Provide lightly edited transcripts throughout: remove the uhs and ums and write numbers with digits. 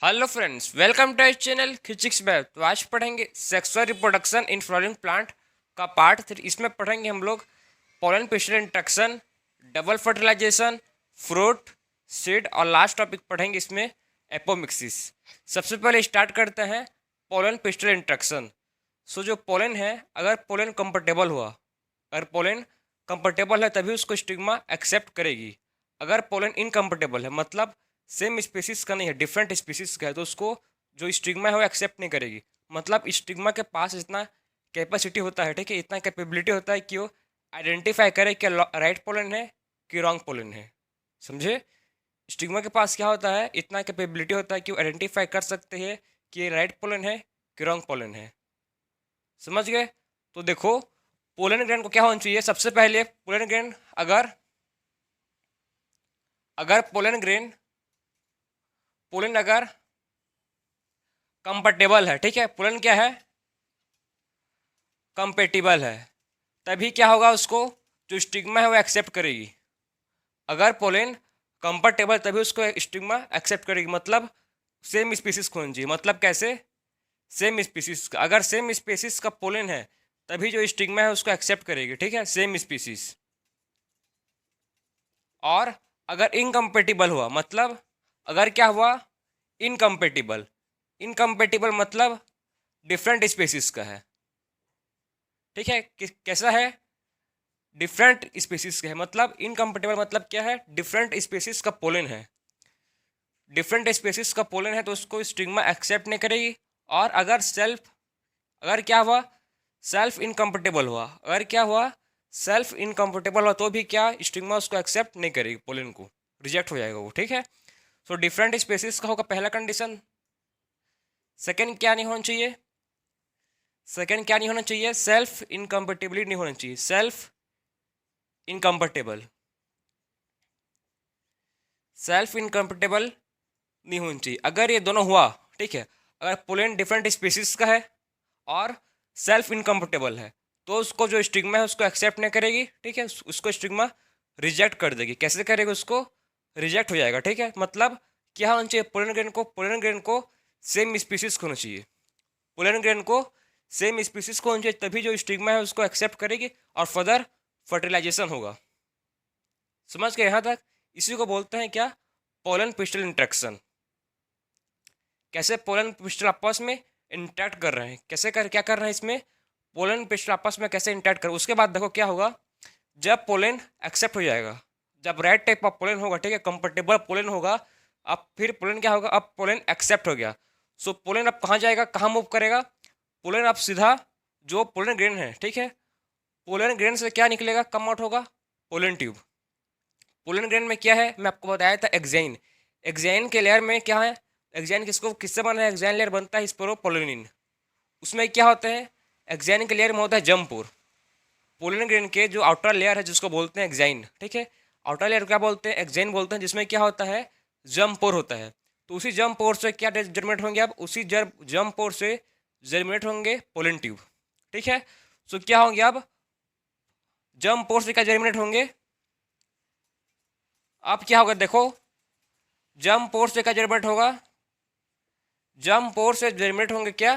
Hello friends, welcome to our channel physics math. तो आज पढ़ेंगे sexual reproduction in flowering plant का part 3। इसमें पढ़ेंगे हम लोग pollen pistil interaction, double fertilization, fruit, seed और लास्ट टॉपिक पढ़ेंगे इसमें एपोमिक्सिस। सबसे पहले स्टार्ट करते हैं पोलन पिस्टल इंट्रैक्शन। सो जो पोलन है, अगर पोलन कंफर्टेबल हुआ, अगर पोलन कंफर्टेबल है तभी उसको स्टिग्मा एक्सेप्ट करेगी। अगर पोलन इनकम्फर्टेबल है, मतलब सेम स्पीसीज का नहीं है, डिफरेंट स्पीसीज का है, तो उसको जो स्टिग्मा है वो एक्सेप्ट नहीं करेगी। मतलब स्टिग्मा के पास इतना कैपेसिटी होता है, ठीक है, इतना कैपेबिलिटी होता है कि वो आइडेंटिफाई करे कि राइट पोलन है कि रॉन्ग पोलन है। समझे? स्टिग्मा के पास क्या होता है, इतना कैपेबिलिटी होता है कि वो आइडेंटिफाई कर सकते हैं कि ये राइट पोलन है कि रॉन्ग पोलन है। समझ गए? तो देखो, पोलन ग्रेन को क्या होना चाहिए। सबसे पहले पोलन ग्रेन, अगर अगर पोलन अगर कंफर्टेबल है, ठीक है, पोलन क्या है, कंपेटिबल है, तभी क्या होगा, उसको जो स्टिग्मा है वो एक्सेप्ट करेगी। अगर पोलन कंफर्टेबल तभी उसको स्टिग्मा एक्सेप्ट करेगी। मतलब सेम स्पीसीज को होनी चाहिए। मतलब कैसे? सेम स्पीसीज का, अगर सेम स्पीसीज का पोलन है तभी जो स्टिग्मा है उसको एक्सेप्ट करेगी, ठीक है, सेम स्पीसीज। और अगर इनकम्पेटिबल हुआ, मतलब अगर क्या हुआ, इनकम्पेटिबल। इनकम्पेटिबल मतलब डिफरेंट स्पीसीज का है, ठीक है। कैसा है? डिफरेंट स्पीसीज का है। मतलब इनकम्पेटिबल मतलब क्या है, डिफरेंट स्पीसीज का पोलन है। डिफरेंट स्पीसीज का पोलन है तो उसको स्टिग्मा एक्सेप्ट नहीं करेगी। और अगर क्या हुआ, सेल्फ इनकम्फर्टेबल हुआ, अगर क्या हुआ, सेल्फ इनकम्फर्टेबल हुआ, तो भी क्या, स्टिग्मा उसको एक्सेप्ट नहीं करेगी, पोलन को रिजेक्ट हो जाएगा वो, ठीक है। सो डिफरेंट स्पेसिस का होगा पहला कंडीशन। सेकंड क्या नहीं होना चाहिए, सेल्फ इनकम्फर्टेबिलिटी नहीं होना चाहिए। सेल्फ इनकम्फर्टेबल सेल्फ इनकम्फर्टेबल नहीं होनी चाहिए। अगर ये दोनों हुआ, ठीक है, अगर पोलन डिफरेंट स्पीसीज का है और सेल्फ इनकम्फर्टेबल है, तो उसको जो स्टिग्मा है उसको एक्सेप्ट नहीं करेगी, ठीक है, उसको स्टिग्मा रिजेक्ट कर देगी। कैसे करेगी? उसको रिजेक्ट हो जाएगा, ठीक है। मतलब क्या होना चाहिए, पोलन ग्रेन को सेम स्पीसीज होना चाहिए। पोलन ग्रेन को सेम स्पीसीज को होना चाहिए, तभी जो स्टिग्मा है उसको एक्सेप्ट करेगी और फर्दर फर्टिलाइजेशन होगा। समझ गए यहाँ तक? इसी को बोलते हैं क्या, पोलन पिस्टल इंट्रैक्शन। कैसे पोलन पिस्टल आपस में इंटरेक्ट कर रहे हैं, क्या कर रहे हैं इसमें, पोलन पिस्टल आपस में कैसे इंटरेक्ट कर। उसके बाद देखो क्या होगा, जब पोलन एक्सेप्ट हो जाएगा, जब राइट टाइप ऑफ पोलन होगा, ठीक है, कंफर्टेबल पोलन होगा, अब फिर पोलन क्या होगा, अब पोलन एक्सेप्ट हो गया। सो पोलन अब कहाँ जाएगा, कहाँ मूव करेगा, पोलन अब सीधा जो पोलन ग्रेन है, ठीक है, पोलन ग्रेन से क्या निकलेगा, कम आउट होगा पोलन ट्यूब। पोलन ग्रेन में क्या है, मैं आपको बताया था एक्साइन। एक्साइन के लेयर में क्या है, एक्साइन किससे बना है, एक्साइन लेयर बनता है स्पोरोपोलिन। उसमें क्या होते हैं, एक्साइन के लेयर में होता है जम्पोर। पोलन ग्रेन के जो आउटर लेयर है जिसको बोलते हैं एक्साइन, ठीक है, आउटर लेयर क्या बोलते हैं, एक्साइन बोलते हैं, जिसमें क्या होता है, जम्पोर होता है। तो उसी जम्पोर से क्या जर्मिनेट होंगे, अब उसी जम्पोर से जर्मिनेट होंगे पोलन ट्यूब, ठीक है। सो क्या होंगे, अब जम्पोर से क्या जर्मिनेट होंगे, अब क्या होगा देखो, जम्पोर से क्या जर्मिनेट होगा, जम्पोर से जर्मिनेट होंगे क्या,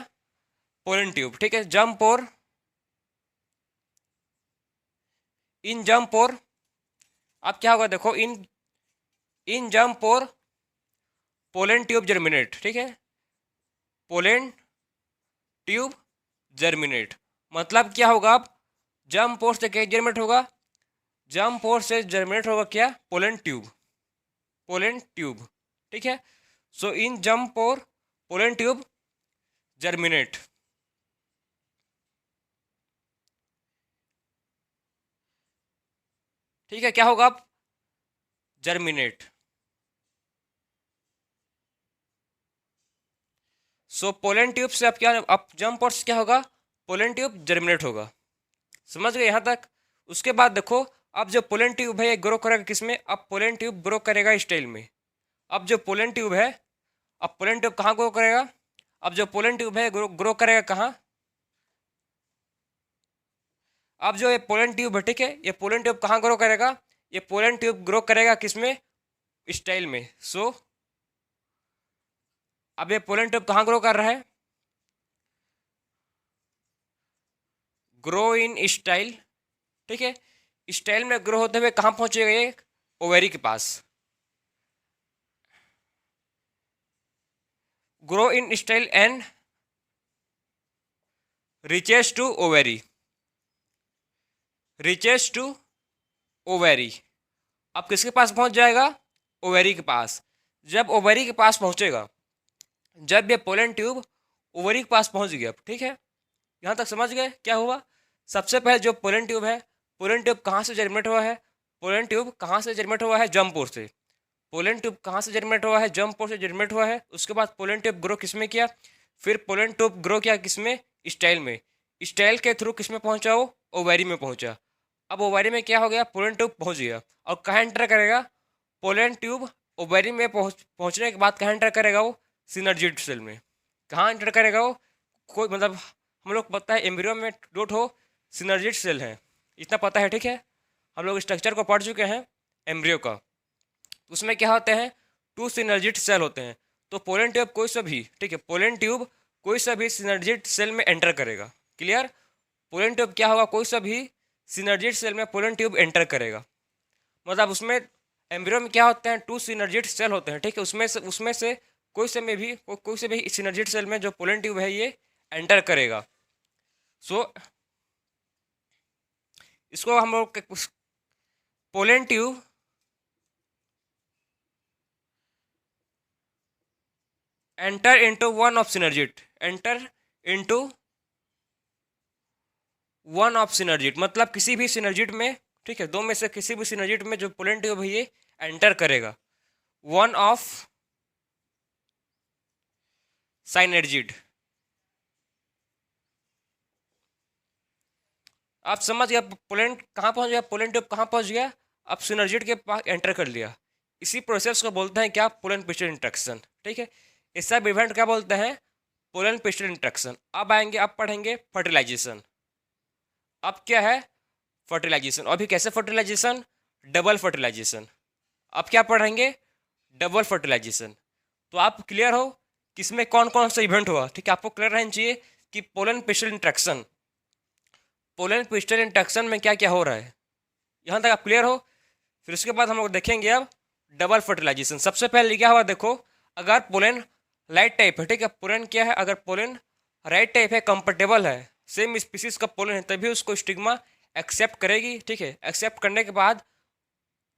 पोलन ट्यूब, ठीक है। जम्पोर इन जम्पोर, अब क्या होगा देखो, इन इन जम्पोर पोलन ट्यूब जर्मिनेट, ठीक है, पोलन ट्यूब जर्मिनेट। मतलब क्या होगा, अब जर्म पोर से क्या जर्मिनेट होगा, जर्म पोर से जर्मिनेट होगा क्या, पोलन ट्यूब, ठीक है। सो इन जर्म पोर पोलन ट्यूब जर्मिनेट, ठीक है, क्या होगा अब, जर्मिनेट। सो पोलन ट्यूब से अब क्या, अब जर्म पोर से क्या होगा, पोलन ट्यूब जर्मिनेट होगा। समझ गए यहाँ तक? उसके बाद देखो, अब जो पोलन ट्यूब है ये ग्रो करेगा किसमें, अब पोलन ट्यूब ग्रो करेगा स्टेल में। अब जो पोलन ट्यूब है, अब पोलन ट्यूब कहाँ ग्रो करेगा, अब जो पोलन ट्यूब है ग्रो करेगा कहाँ, अब जो ये पोलन ट्यूब है, ठीक है, ये पोलन ट्यूब कहाँ ग्रो करेगा, ये पोलन ट्यूब ग्रो करेगा किसमें, स्टाइल में। सो अब ये पोलन ट्यूब कहाँ ग्रो कर रहा है? ग्रो इन स्टाइल, ठीक है। स्टाइल में ग्रो होते हुए कहाँ पहुंचेगा ये? ओवेरी के पास। Grow in style and reaches to ovary, reaches to ovary. अब किसके पास पहुंच जाएगा? ओवेरी के पास। जब ओवेरी के पास पहुंचेगा, जब ये पोलन ट्यूब ओवेरी के पास पहुंच गया, ठीक है, यहाँ तक समझ गए क्या हुआ? सबसे पहले जो पोलन ट्यूब है, पोलन ट्यूब कहाँ से जर्मिनेट हुआ है? पोलन ट्यूब कहाँ से जर्मिनेट हुआ है? जर्म पोर से। पोलन ट्यूब कहाँ से जर्मिनेट हुआ है? जर्म पोर से जर्मिनेट हुआ है। उसके बाद पोलन ट्यूब ग्रो किस में किया? फिर पोलन ट्यूब ग्रो किया किस में? स्टाइल में। स्टाइल के थ्रू किस में पहुंचा? वो ओवेरी में पहुंचा। अब ओवेरी में क्या हो गया? पोलन ट्यूब पहुंच गया। और कहाँ एंटर करेगा? पोलन ट्यूब ओवेरी में पहुंचने के बाद कहाँ एंटर करेगा? वो सिनर्जिड सेल में। कहाँ एंटर करेगा वो? कोई मतलब हम लोग पता है एम्ब्रियो में दो ठो सिनर्जिड सेल है, इतना पता है, ठीक है। हम लोग स्ट्रक्चर को पढ़ चुके हैं एम्ब्रियो का। उसमें क्या होते हैं? टू सिनर्जिड सेल होते हैं। तो पोलन ट्यूब कोई सा भी, ठीक है, पोलन ट्यूब कोई सा भी सिनर्जिड सेल में एंटर करेगा। क्लियर? पोलन ट्यूब क्या होगा? कोई सा भी सिनर्जिड सेल में पोलन ट्यूब एंटर करेगा। मतलब उसमें एम्ब्रियो में क्या होते हैं? टू सिनर्जिड सेल होते हैं, ठीक है। उसमें से कोई से भी सिनर्जिड सेल में जो पोलन ट्यूब है ये एंटर करेगा। सो इसको हम लोग pollen tube enter into one of synergid, enter into one of synergid, मतलब किसी भी सिनर्जिड में, ठीक है, दो में से किसी भी सिनर्जिड में जो पोलन ट्यूब है ये एंटर करेगा। One of साइनर्जिड। आप समझ गया पोलन कहाँ पहुंच गया? पोलन ट्यूब कहाँ पहुंच गया? अब सिनर्जिड के पास एंटर कर लिया। इसी प्रोसेस को बोलते हैं क्या? पोलन पिस्टल इंट्रैक्शन, ठीक है। इस सब इवेंट क्या बोलते हैं? Pollen pistil interaction. अब आएंगे, अब पढ़ेंगे फर्टिलाइजेशन। अब क्या है? फर्टिलाइजेशन। अभी कैसे फर्टिलाइजेशन? Double fertilisation. अब क्या पढ़ेंगे? Double fertilization. तो आप क्लियर हो किसमें कौन कौन सा इवेंट हुआ, ठीक है। आपको क्लियर रहना चाहिए कि pollen pistil interaction, pollen pistil interaction में क्या क्या हो रहा है, यहाँ तक आप क्लियर हो। फिर उसके बाद हम लोग देखेंगे अब डबल फर्टिलाइजेशन। सबसे पहले क्या हुआ देखो, अगर पोलन राइट टाइप है, ठीक है, पोलन क्या है? अगर पोलन राइट टाइप है, कंफर्टेबल है, सेम स्पीसीज का पोलन है, तभी उसको स्टिग्मा एक्सेप्ट करेगी, ठीक है। एक्सेप्ट करने के बाद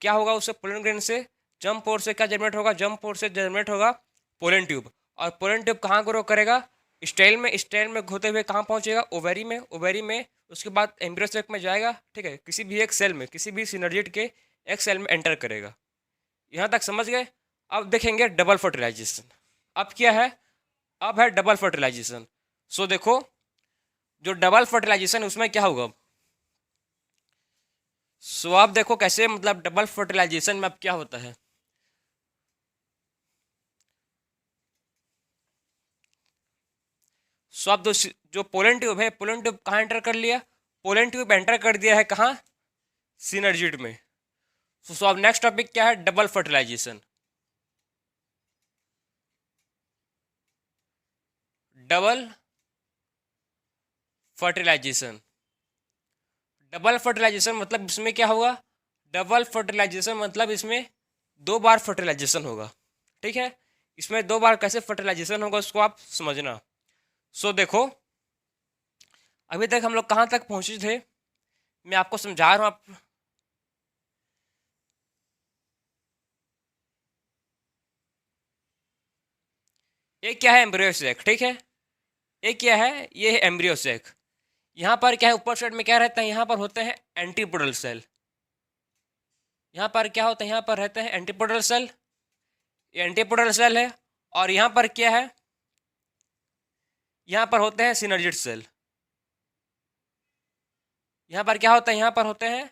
क्या होगा? उससे पोलन ग्रेन से जर्म पोर से क्या जनरेट होगा? जर्म पोर से जनरेट होगा पोलन ट्यूब। और पोलन ट्यूब कहाँ ग्रो करेगा? स्टाइल में। स्टाइल में होते हुए कहाँ पहुँचेगा? ओवेरी में। ओवेरी में उसके बाद एम्ब्रियो सेक में जाएगा, ठीक है, किसी भी एक सेल में, किसी भी सिनर्जिड के एक सेल में एंटर करेगा। यहाँ तक समझ गए? अब देखेंगे डबल फर्टिलाइजेशन। अब क्या है? अब है डबल फर्टिलाइजेशन। सो देखो, जो डबल फर्टिलाइजेशन उसमें क्या होगा? सो आप देखो कैसे, मतलब डबल फर्टिलाइजेशन में अब क्या होता है। सो आप जो पोलन ट्यूब है, पोलन ट्यूब कहाँ एंटर कर लिया? पोलन ट्यूब एंटर कर दिया है कहाँ? सिनर्जिड में। सो अब नेक्स्ट टॉपिक क्या है? Double fertilization. Double fertilization. Double fertilization मतलब इसमें क्या होगा? डबल फर्टिलाइजेशन मतलब इसमें दो बार फर्टिलाइजेशन होगा, ठीक है। इसमें दो बार कैसे फर्टिलाइजेशन होगा उसको आप समझना। सो देखो, अभी तक हम लोग कहाँ तक पहुँचे थे, मैं आपको समझा रहा हूँ। आप एक क्या है? एम्ब्रियो सेक, ठीक है। एक क्या है? ये है एम्ब्रियो सेक। यहाँ पर क्या है? ऊपर साइड में क्या रहता है? यहाँ पर होते हैं एंटीपोडल सेल। यहाँ पर क्या होता है? यहाँ पर रहते हैं एंटीपोडल सेल। ये एंटीपोडल सेल है। और यहाँ पर क्या है? यहाँ पर होते हैं सिनर्जिड सेल। यहाँ पर क्या होता है? यहाँ पर होते हैं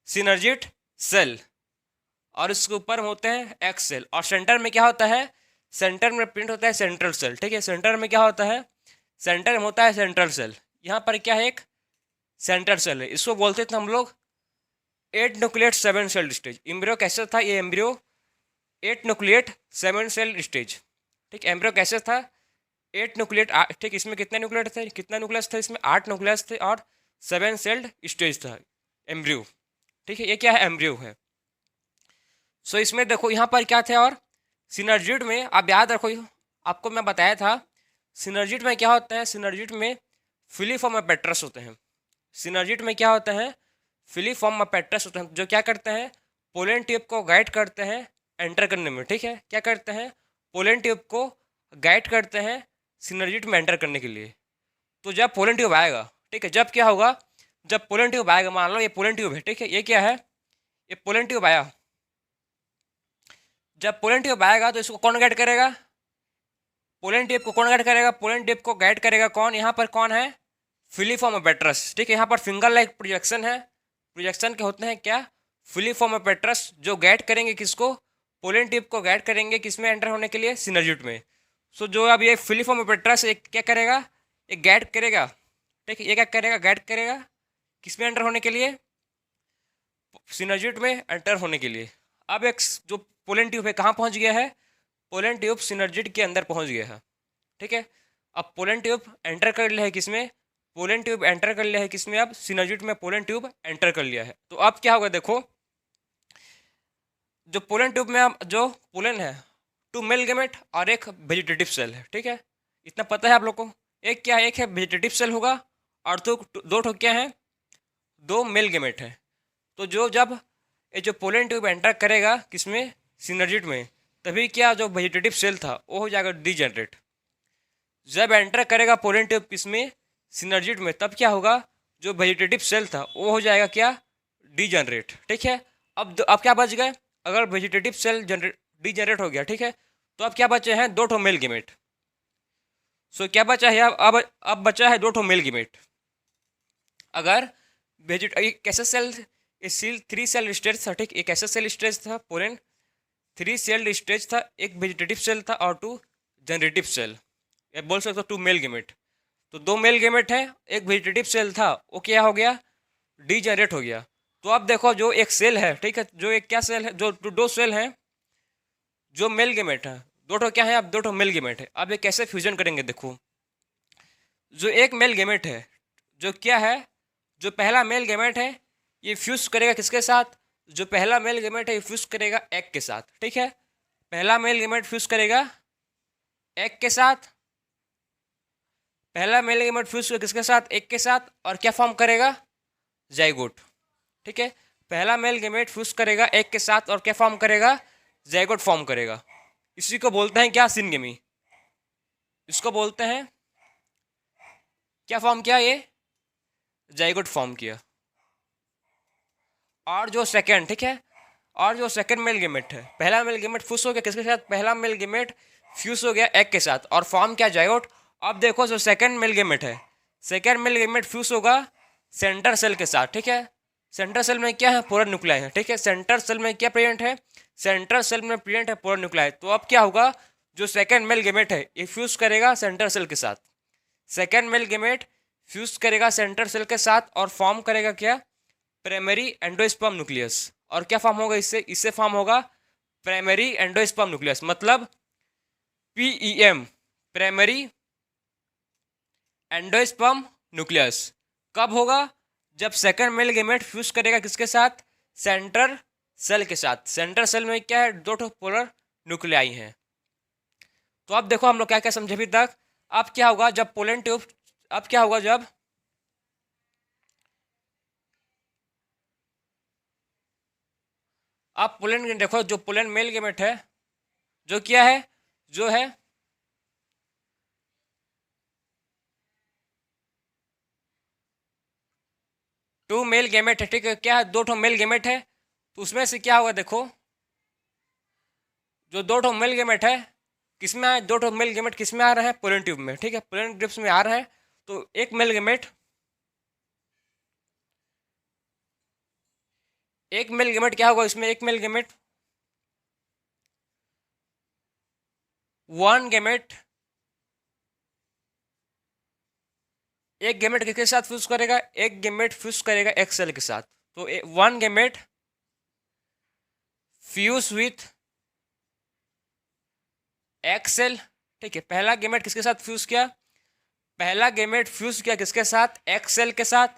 सिनर्जिड सेल। और इसके ऊपर होते हैं एक्स सेल। और सेंटर में क्या होता है? सेंटर में प्रिंट होता है सेंट्रल सेल, ठीक है। सेंटर में क्या होता है? सेंटर में होता है सेंट्रल सेल। यहाँ पर क्या है? एक सेंट्रल सेल है। इसको बोलते थे हम लोग 8 न्यूक्लिएट 7 सेल स्टेज। एम्ब्रियो कैसा था ये? एम्ब्रियो 8 न्यूक्लिएट 7 सेल स्टेज, ठीक, एम्ब्रियो कैसे था, 8 न्यूक्लियट, ठीक, इसमें कितने न्यूक्लियट थे, कितना न्यूक्लियस थे, इसमें 8 न्यूक्लियस थे और 7 सेल्ड स्टेज था एम्ब्रियो। ठीक है, ये क्या है, एम्ब्रियो है। सो इसमें देखो यहाँ पर क्या थे, और सिनर्जिड में आप याद रखो, आपको मैं बताया था सिनर्जिड में क्या होता है, सिनर्जिड में फिलीफॉर्म एपेट्रस होते हैं। सिनर्जिड में क्या होता है, फिलीफॉर्म एपेट्रस होते हैं, जो क्या करते हैं, पोलन ट्यूब को गाइड करते हैं एंटर करने में। ठीक है, क्या करते हैं, पोलन ट्यूब को गाइड करते हैं सिनर्जिड में एंटर करने के लिए। तो जब पोलन ट्यूब आएगा, ठीक है, जब क्या होगा, जब पोलन ट्यूब आएगा, मान लो ये पोलन ट्यूब है, ठीक है, ये क्या है, ये पोलन ट्यूब आया, जब पोलन ट्यूब आएगा तो इसको कौन गाइड करेगा, पोलन ट्यूब को कौन गाइड करेगा, पोलन ट्यूब को गाइड करेगा कौन, यहाँ पर कौन है, फिलीफॉर्म एपेट्रस। ठीक है, यहाँ पर फिंगर लाइक प्रोजेक्शन है, प्रोजेक्शन के होते हैं क्या, फिलीफॉर्म एपेट्रस, जो गाइड करेंगे किसको, पोलन ट्यूब को गाइड करेंगे किसमें एंटर होने के लिए, सिनर्जिड में। सो जो अब ये फिलीफॉर्म एपेट्रस क्या करेगा, एक गाइड करेगा। ठीक है, ये क्या करेगा, गाइड करेगा किसमें एंटर होने के लिए, सिनर्जिड में एंटर होने के लिए। अब एक जो पोलन ट्यूब है कहाँ पहुँच गया है, पोलन ट्यूब सिनर्जिड के अंदर पहुँच गया है। ठीक है, अब पोलन ट्यूब एंटर कर लिया है किसमें, पोलन ट्यूब एंटर कर लिया है किसमें, अब सिनर्जिड में पोलन ट्यूब एंटर कर लिया है। तो अब क्या होगा, देखो जो पोलन ट्यूब में अब जो पोलन है, 2 मेल गेमेट और एक वेजिटेटिव सेल है। ठीक है, इतना पता है आप लोग को, एक क्या है, एक है वेजिटेटिव सेल होगा और दो ठो क्या है, 2 मेल गेमेट है। तो जो जब ये जो पोलन ट्यूब एंटर करेगा किसमें, सिनर्जिड में, तभी क्या जो वेजिटेटिव सेल था वो हो जाएगा डीजेनरेट। जब एंटर करेगा पोलन ट्यूब किसमें, सिनर्जिड में, तब क्या होगा, जो वेजिटेटिव सेल था वो हो जाएगा क्या, डीजेनरेट। ठीक है, अब क्या बच गए, अगर वेजिटेटिव सेल डीजेनरेट हो गया, ठीक है, तो अब क्या बचे हैं, 2 ठो मेल गेमेट। सो क्या बचा है, अब बचा है 2 ठो मेल गेमेट। अगर कैसे सेल, सील 3 सेल स्टेज था, ठीक, एक ऐसा सेल स्टेज था पोलन, 3 सेल स्टेज था, एक वेजिटेटिव सेल था और 2 जनरेटिव सेल, या बोल सकते हो 2 मेल गेमेट। तो 2 मेल गेमेट है, एक वेजिटेटिव सेल था, वो क्या हो गया, डीजेनरेट हो गया। तो अब देखो जो एक सेल है, ठीक है, जो एक क्या सेल है, जो 2 सेल हैं जो मेल गेमेट है, 2 ठो क्या है, अब 2 ठो मेल गेमेट है। अब ये कैसे फ्यूजन करेंगे, देखो जो एक मेल गेमेट है, जो क्या है, जो पहला मेल गेमेट है, ये फ्यूज करेगा किसके साथ, जो पहला मेल गेमेट है ये फ्यूज करेगा एग के साथ। ठीक है, पहला मेल गेमेट फ्यूज करेगा एग के साथ, पहला मेल गेमेट फ्यूज किसके साथ, एग के साथ, और क्या फॉर्म करेगा, जाइगोट। ठीक है, पहला मेल गेमेट फ्यूज करेगा एग के साथ और क्या फॉर्म करेगा, जाइगोट फॉर्म करेगा। इसी को बोलते हैं क्या, सिनगेमी। इसको बोलते हैं क्या, फॉर्म किया, ये जाइगोट फॉर्म किया। और जो सेकंड, ठीक है, और जो सेकंड मेल गेमेट है, पहला मेल गेमेट फ्यूज हो गया किसके साथ, पहला मेल गेमेट फ्यूज हो गया एग के साथ और फॉर्म किया जाइगोट। अब देखो जो सेकंड मेल गेमेट है, सेकंड मेल गेमेट फ्यूज होगा सेंटर सेल के साथ। ठीक है, सेंटर सेल में क्या है, पूरा न्यूक्लियाई है। ठीक है, सेंटर सेल में क्या प्रेजेंट है, सेंट्रल सेल में प्रेजेंट है पूरा न्यूक्लियाई। तो अब क्या होगा, जो सेकंड मेल गेमेट है ये फ्यूज करेगा सेंटर सेल के साथ, सेकंड मेल गेमेट फ्यूज करेगा सेंटर सेल के साथ और फॉर्म करेगा क्या, प्राइमरी एंडोस्पर्म न्यूक्लियस। और क्या फॉर्म होगा, इससे फॉर्म होगा प्राइमरी एंडोस्पर्म न्यूक्लियस, मतलब PEM, प्राइमरी एंडोस्पर्म न्यूक्लियस। कब होगा, जब सेकंड मेल गेमेट फ्यूज करेगा किसके साथ, सेंट्रल सेल के साथ। सेंट्रल सेल में क्या है, 2 ठो पोलर न्यूक्लियाई हैं। तो अब देखो हम लोग क्या क्या समझे अभी तक। अब क्या होगा जब पोलन ट्यूब, अब क्या होगा जब आप पोलन, देखो जो पोलन मेल गेमेट है, जो क्या है, जो है टू मेल गेमेट है। ठीक है, क्या है, 2 ठो मेल गेमेट है। तो उसमें से क्या होगा, देखो जो 2 ठो मेल गेमेट है किसमें आए, 2 ठो मेल गेमेट किसमें आ रहे हैं, पोलन ट्यूब में। ठीक है, पोलन ट्यूब्स में आ रहा है। तो एक मेल गेमेट, एक मेल गेमेट क्या होगा इसमें, एक मेल गेमेट, 1 गेमेट, एक गेमेट किसके साथ फ्यूज करेगा, एक गेमेट फ्यूज करेगा एक सेल के साथ। तो 1 गेमेट फ्यूज विथ एक सेल ठीक है, पहला गेमेट किसके साथ फ्यूज किया? पहला गेमेट फ्यूज किया किसके साथ? एक्स सेल के साथ,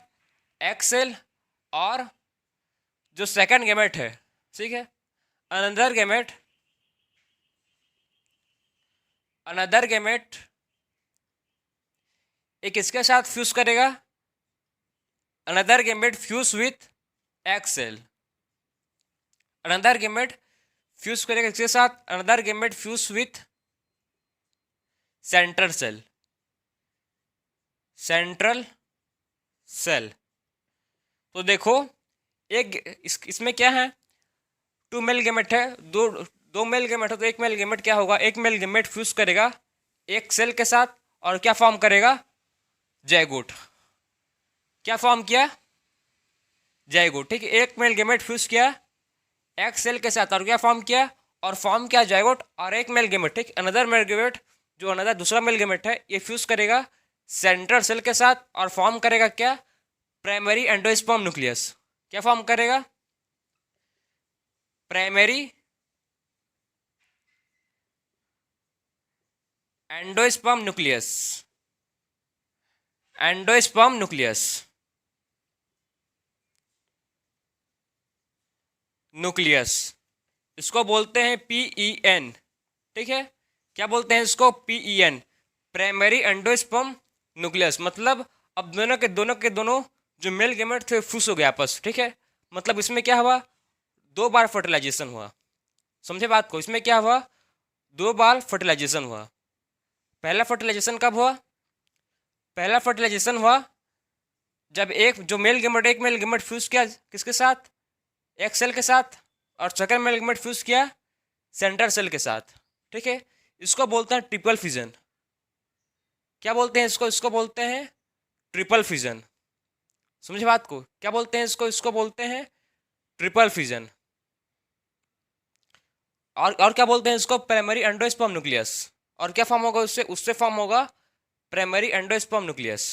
एक्स सेल। और जो सेकंड गेमेट है, ठीक है, अनदर गेमेट, अनदर गेमेट एक किसके साथ फ्यूज करेगा? Another gamete fuse with egg cell. Another gamete fuse करेगा किसके साथ? Another gamete fuse with central cell, central cell. तो देखो, इसमें क्या है? टू मेल गेमेट है, दो मेल गेमेट है, तो एक मेल गेमेट क्या होगा? एक मेल गेमेट फ्यूज करेगा एक सेल के साथ और क्या फॉर्म करेगा? जायगोट। क्या फॉर्म किया? जायगोट। ठीक है, एक मेल गेमेट फ्यूज किया एक सेल के साथ और क्या फॉर्म किया? और फॉर्म किया जायगोट। और एक मेल गेमेट, ठीक, अनदर मेल गेमेट, जो अनदर दूसरा मेल गेमेट है, ये फ्यूज करेगा सेंट्रल सेल के साथ और फॉर्म करेगा क्या? Primary endosperm nucleus. क्या फॉर्म करेगा? Primary endosperm nucleus, endosperm nucleus, nucleus. इसको बोलते हैं PEN। ठीक है, क्या बोलते हैं इसको? PEN, primary endosperm nucleus. मतलब अब दोनों जो मेल गेमेट थे फूस हो गए आपस। ठीक है, मतलब इसमें क्या हुआ? दो बार फर्टिलाइजेशन हुआ। समझे बात को? इसमें क्या हुआ? दो बार फर्टिलाइजेशन हुआ। पहला फर्टिलाइजेशन कब हुआ? पहला फर्टिलाइजेशन हुआ जब एक मेल गेमेट फ्यूज किया किसके साथ? एक सेल के साथ। और सेकंड मेल गेमेट फ्यूज किया सेंट्रल सेल के साथ। ठीक है, इसको बोलते हैं ट्रिपल फिजन। क्या बोलते हैं इसको? इसको बोलते हैं ट्रिपल फिजन। समझे बात को? क्या बोलते हैं इसको? इसको बोलते हैं ट्रिपल फिजन। और क्या बोलते हैं इसको? Primary endosperm nucleus. और क्या फॉर्म होगा उससे? उससे फॉर्म होगा प्राइमरी एंडोस्पर्म न्यूक्लियस।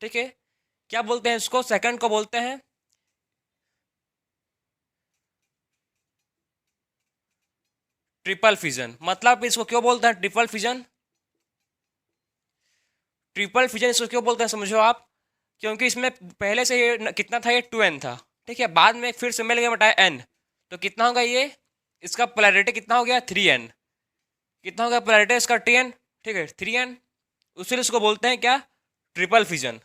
ठीक है, क्या बोलते हैं इसको? सेकंड को बोलते हैं ट्रिपल फिजन। मतलब इसको क्यों बोलते हैं ट्रिपल फिजन? ट्रिपल फिजन इसको क्यों बोलते हैं समझो आप? क्योंकि इसमें पहले से ये कितना था? ये 2n था। ठीक है, बाद में फिर से मिल गया बटाया n, तो कितना होगा ये? इसका पोलैरिटी कितना हो गया? 3n। कितना हो गया पोलैरिटी इसका? 10। ठीक है, 3n। उसके लिए इसको बोलते हैं क्या? Triple fission.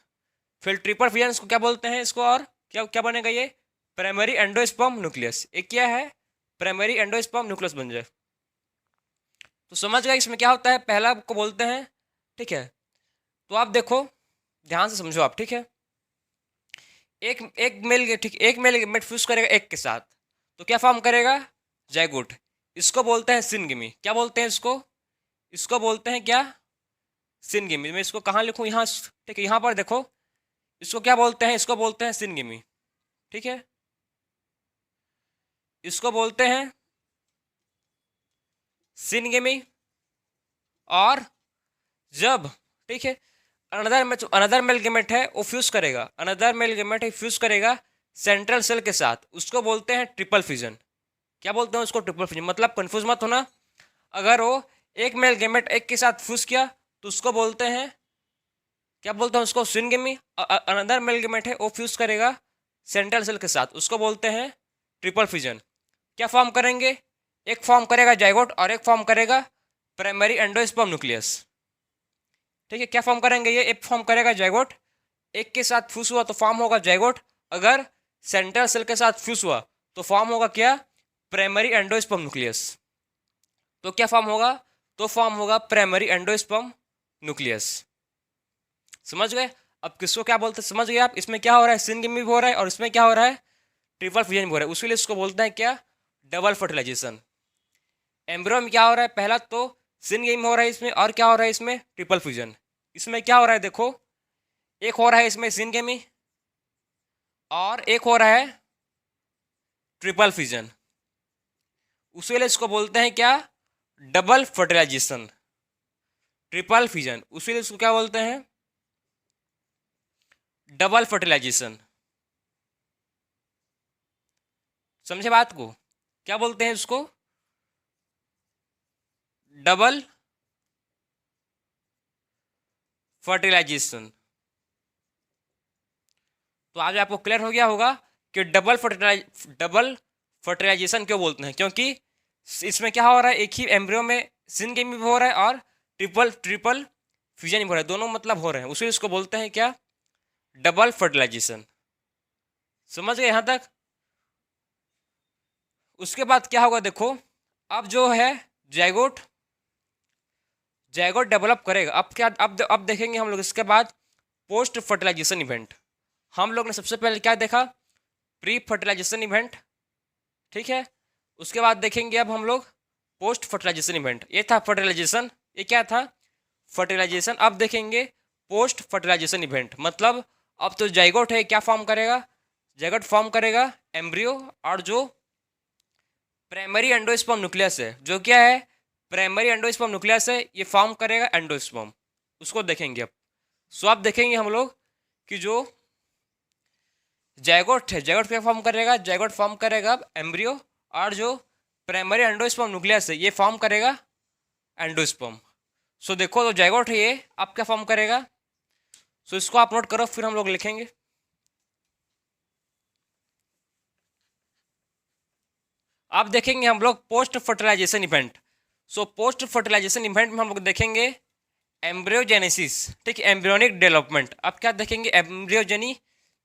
फिर ट्रिपल फिजन इसको क्या बोलते हैं? इसको और क्या क्या बनेगा ये? Primary endosperm nucleus. एक क्या है? प्राइमरी एंडोस्पर्म न्यूक्लियस बन जाए। तो समझ गए इसमें क्या होता है? पहला को बोलते हैं। ठीक है, तो आप देखो, ध्यान से समझो आप। ठीक है, एक एक मेल गेमेट फ्यूज करेगा एक के साथ, तो क्या फॉर्म करेगा? जायगोट। इसको बोलते हैं सिनगिमी। क्या बोलते हैं इसको? इसको बोलते हैं क्या? सिनगिमी। मैं इसको कहाँ लिखूँ? यहाँ। ठीक है, यहाँ पर देखो, इसको क्या बोलते हैं? इसको बोलते हैं सिनगिमी। ठीक है, इसको बोलते हैं सिनगिमी। और जब, ठीक है, अनदर मेल गेमेट है वो फ्यूज करेगा, अनदर मेल गेमेट है फ्यूज करेगा सेंट्रल सेल के साथ, उसको बोलते हैं ट्रिपल फिजन। क्या बोलते हैं उसको? Triple fission. मतलब कंफ्यूज मत होना, अगर वो एक मेल गेमेट एक के साथ फ्यूज किया तो उसको बोलते हैं, क्या बोलते हैं उसको? सिनगेमी। अनदर मेल गेमेट है वो फ्यूज करेगा सेंट्रल सेल के साथ, उसको बोलते हैं ट्रिपल फिजन। क्या फॉर्म करेंगे? एक फॉर्म करेगा जायगोट और एक फॉर्म करेगा प्राइमरी एंडोस्पर्म न्यूक्लियस। ठीक है, क्या फॉर्म करेंगे ये? एक फॉर्म करेगा जायगोट, एक के साथ फ्यूज हुआ तो फॉर्म होगा जायगोट। अगर सेंट्रल सेल के साथ फ्यूज हुआ तो फॉर्म होगा क्या? Primary endosperm nucleus. तो क्या फॉर्म होगा? तो फॉर्म होगा प्राइमरी एंडोस्पर्म न्यूक्लियस। समझ गए? अब किसको क्या बोलते हैं समझ गए आप? इसमें क्या हो रहा है? सिनगिमी भी हो रहा है और इसमें क्या हो रहा है? ट्रिपल फिजन भी हो रहा है। उसके लिए इसको बोलते हैं क्या? Double fertilisation. एम्ब्रियो में क्या हो रहा है? पहला तो सिनगिमी हो रहा है इसमें, और क्या हो रहा है इसमें? Triple fission. इसमें क्या हो रहा है देखो, एक हो रहा है इसमें सिनगेमी और एक हो रहा है ट्रिपल फिजन। उसके लिए इसको बोलते हैं क्या? Double fertilisation. ट्रिपल फिजन, उसके लिए इसको क्या बोलते हैं? Double fertilization. समझे बात को? क्या बोलते हैं इसको? Double fertilization. तो आज आपको क्लियर हो गया होगा कि डबल फर्टिलाइजेशन क्यों बोलते हैं, क्योंकि इसमें क्या हो रहा है, एक ही एम्ब्रियो में सिंगेमी भी हो रहा है और ट्रिपल ट्रिपल फ्यूजन भी हो रहा है, दोनों मतलब हो रहे हैं, उसी इसको बोलते हैं क्या, डबल फर्टिलाइजेशन। समझ गए यहाँ तक। उसके बाद क्या होगा देखो, अब जो है जाइगोट जाइगोट डेवलप करेगा। अब क्या, अब देखेंगे हम लोग इसके बाद पोस्ट फर्टिलाइजेशन इवेंट। हम लोग ने सबसे पहले क्या देखा, प्री फर्टिलाइजेशन इवेंट, ठीक है। उसके बाद देखेंगे अब हम लोग पोस्ट फर्टिलाइजेशन इवेंट। ये था फर्टिलाइजेशन, ये क्या था, फर्टिलाइजेशन। अब देखेंगे पोस्ट फर्टिलाइजेशन इवेंट, मतलब अब तो जाइगोट है क्या फॉर्म करेगा, जाइगोट फॉर्म करेगा एम्ब्रियो, और जो प्राइमरी एंडोस्पर्म न्यूक्लियस है, जो क्या है प्राइमरी एंडोस्पर्म न्यूक्लियस है, ये फॉर्म करेगा एंडोस्पर्म, उसको देखेंगे अब। सो अब देखेंगे हम लोग कि जो जाइगोट है, जाइगोट क्या फॉर्म करेगा, जाइगोट फॉर्म करेगा अब एम्ब्रियो, और जो प्राइमरी एंडोस्पर्म न्यूक्लियस है ये फॉर्म करेगा एंडोस्पर्म। सो देखो तो जाइगोट है ये अब क्या फॉर्म करेगा, सो इसको आप नोट करो, फिर हम लोग लिखेंगे। अब देखेंगे हम लोग पोस्ट फर्टिलाइजेशन इवेंट। सो पोस्ट फर्टिलाइजेशन इवेंट में हम लोग देखेंगे एम्ब्रियोजेनेसिस, ठीक है, एम्ब्रियोनिक डेवलपमेंट। अब क्या देखेंगे, एम्ब्रियोजेनी।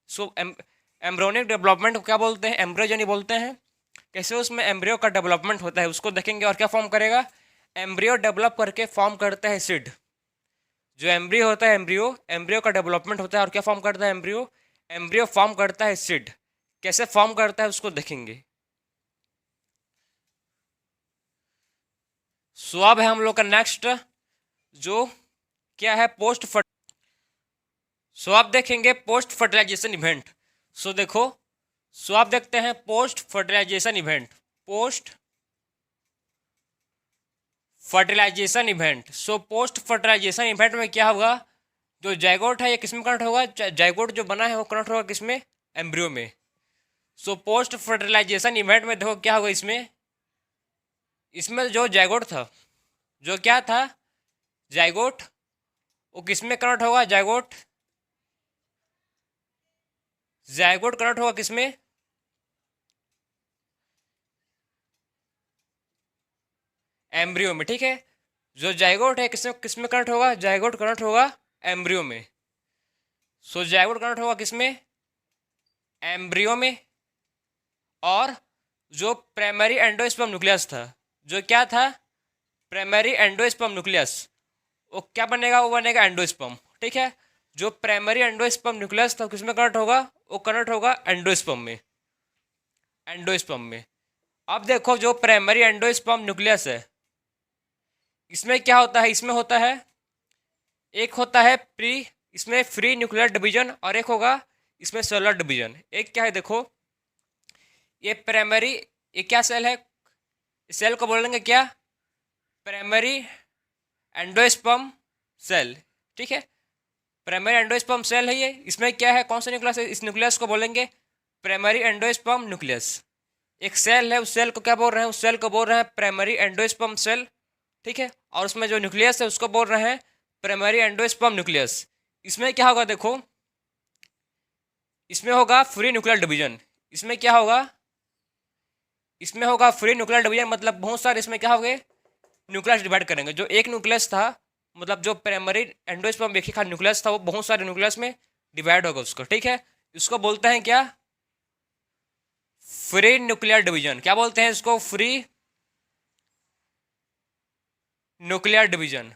सो एम्ब्रियोनिक डेवलपमेंट को क्या बोलते हैं, एम्ब्रियोजेनी बोलते हैं। कैसे उसमें एम्ब्रियो का डेवलपमेंट होता है उसको देखेंगे, और क्या फॉर्म करेगा, एम्ब्रियो डेवलप करके फॉर्म करता है सीड। जो एम्ब्रियो होता है, एम्ब्रियो का डेवलपमेंट होता है, और क्या फॉर्म करता है एम्ब्रियो, एम्ब्रियो फॉर्म करता है सीड। कैसे फॉर्म करता है उसको देखेंगे। सो अब है हम लोग का नेक्स्ट जो क्या है पोस्ट फर्ट। सो आप देखेंगे पोस्ट फर्टिलाइजेशन इवेंट। सो देखो, सो आप देखते हैं post fertilization event, post fertilization event. सो पोस्ट फर्टिलाइजेशन इवेंट में क्या होगा, जो जाइगोट है ये किसमें कन्वर्ट होगा, जाइगोट जो बना है वो कन्वर्ट होगा किसमें, एम्ब्रियो में। सो पोस्ट फर्टिलाइजेशन इवेंट में देखो क्या होगा, इसमें इसमें जो जाइगोट था, जो क्या था जाइगोट, वो किसमें कन्वर्ट होगा, जाइगोट जाइगोट कन्वर्ट होगा किसमें, एम्ब्रियो में, ठीक है। जो जाइगोट है किसमें किसमें कन्वर्ट होगा, जाइगोट कन्वर्ट होगा एम्ब्रियो में। सो जाइगोट कन्वर्ट होगा किसमें, एम्ब्रियो में। और जो प्राइमरी एंडोस्पर्म न्यूक्लियस था, जो क्या था प्राइमरी एंडोस्पर्म न्यूक्लियस, वो क्या बनेगा, वो बनेगा एंडोस्पर्म, ठीक है। जो प्राइमरी एंडोस्पर्म न्यूक्लियस था किसमें कन्वर्ट होगा, वो कन्वर्ट होगा एंडोस्पर्म में, एंडोस्पर्म में। अब देखो जो प्राइमरी एंडोस्पर्म न्यूक्लियस है, इसमें क्या होता है, इसमें होता है एक होता है इसमें फ्री न्यूक्लियर डिवीजन, और एक होगा इसमें सेलुलर डिवीजन। एक क्या है देखो, ये प्राइमरी, ये क्या सेल है, सेल को बोलेंगे क्या, प्राइमरी एंडोस्पर्म सेल, ठीक है। प्राइमरी एंडोस्पर्म सेल है ये, इसमें क्या है, कौन सा न्यूक्लियस है, इस न्यूक्लियस को बोलेंगे प्राइमरी एंडोस्पर्म न्यूक्लियस। एक सेल है, उस सेल को क्या बोल रहे हैं, उस सेल को बोल रहे हैं प्राइमरी एंडोस्पर्म सेल, ठीक है। और उसमें जो न्यूक्लियस है उसको बोल रहे हैं प्राइमरी एंडोस्पर्म न्यूक्लियस। इसमें क्या होगा देखो, इसमें होगा फ्री न्यूक्लियर डिवीजन। इसमें क्या होगा, इसमें होगा फ्री न्यूक्लियर डिवीजन, मतलब बहुत सारे इसमें क्या होंगे, न्यूक्लियस डिवाइड करेंगे। जो एक न्यूक्लियस था, मतलब जो प्राइमरी एंडोस्पर्म एक ही न्यूक्लियस था, वो बहुत सारे न्यूक्लियस में डिवाइड होगा उसको, ठीक है। इसको बोलते हैं क्या, फ्री न्यूक्लियर डिवीजन। क्या बोलते हैं इसको, फ्री न्यूक्लियर डिवीजन।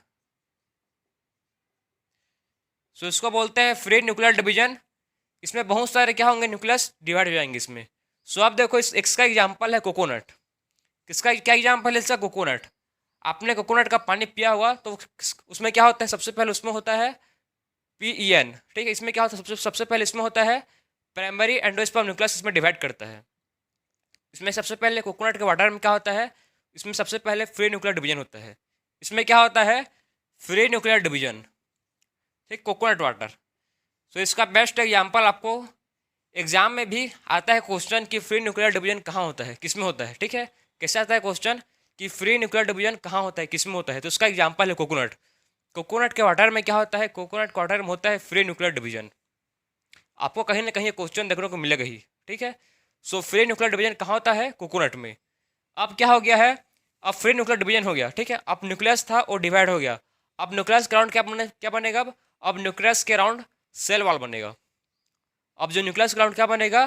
सो इसको बोलते हैं फ्री न्यूक्लियर डिवीजन। इसमें बहुत सारे क्या होंगे, न्यूक्लियस डिवाइड हो जाएंगे इसमें। सो आप देखो इसका एग्जाम्पल है कोकोनट। किसका क्या एग्जाम्पल है इसका, कोकोनट। आपने कोकोनट का पानी पिया हुआ तो उसमें क्या होता है, सबसे पहले उसमें होता है PEN, ठीक है। इसमें क्या होता है, सबसे पहले इसमें होता है प्राइमरी एंडोस्पर्म न्यूक्लियस, इसमें डिवाइड करता है। इसमें सबसे पहले कोकोनट के वाटर में क्या होता है, इसमें सबसे पहले फ्री न्यूक्लियर डिवीजन होता है। इसमें क्या होता है, फ्री न्यूक्लियर डिवीजन, ठीक, कोकोनट वाटर। सो इसका बेस्ट एग्जाम्पल आपको एग्जाम में भी आता है क्वेश्चन कि फ्री न्यूक्लियर डिवीजन कहाँ होता है, किसमें होता है, ठीक है। कैसे आता है क्वेश्चन कि फ्री न्यूक्लियर डिवीजन कहाँ होता है, किसमें होता है, तो इसका एग्जाम्पल है कोकोनट। कोकोनट के वाटर में क्या होता है, कोकोनट के वाटर में होता है फ्री न्यूक्लियर डिवीजन। आपको कहीं ना कहीं ये क्वेश्चन देखने को मिलेगा ही, ठीक है। सो फ्री न्यूक्लियर डिवीजन कहाँ होता है, कोकोनट में। अब क्या हो गया है, अब फ्री न्यूक्लियर डिवीजन हो गया, ठीक है। अब न्यूक्लियस था वो डिवाइड हो गया। अब न्यूक्लियस के अराउंड क्या बनेगा, अब न्यूक्लियस के अराउंड सेल वॉल बनेगा। अब जो न्यूक्लियस के अराउंड क्या बनेगा,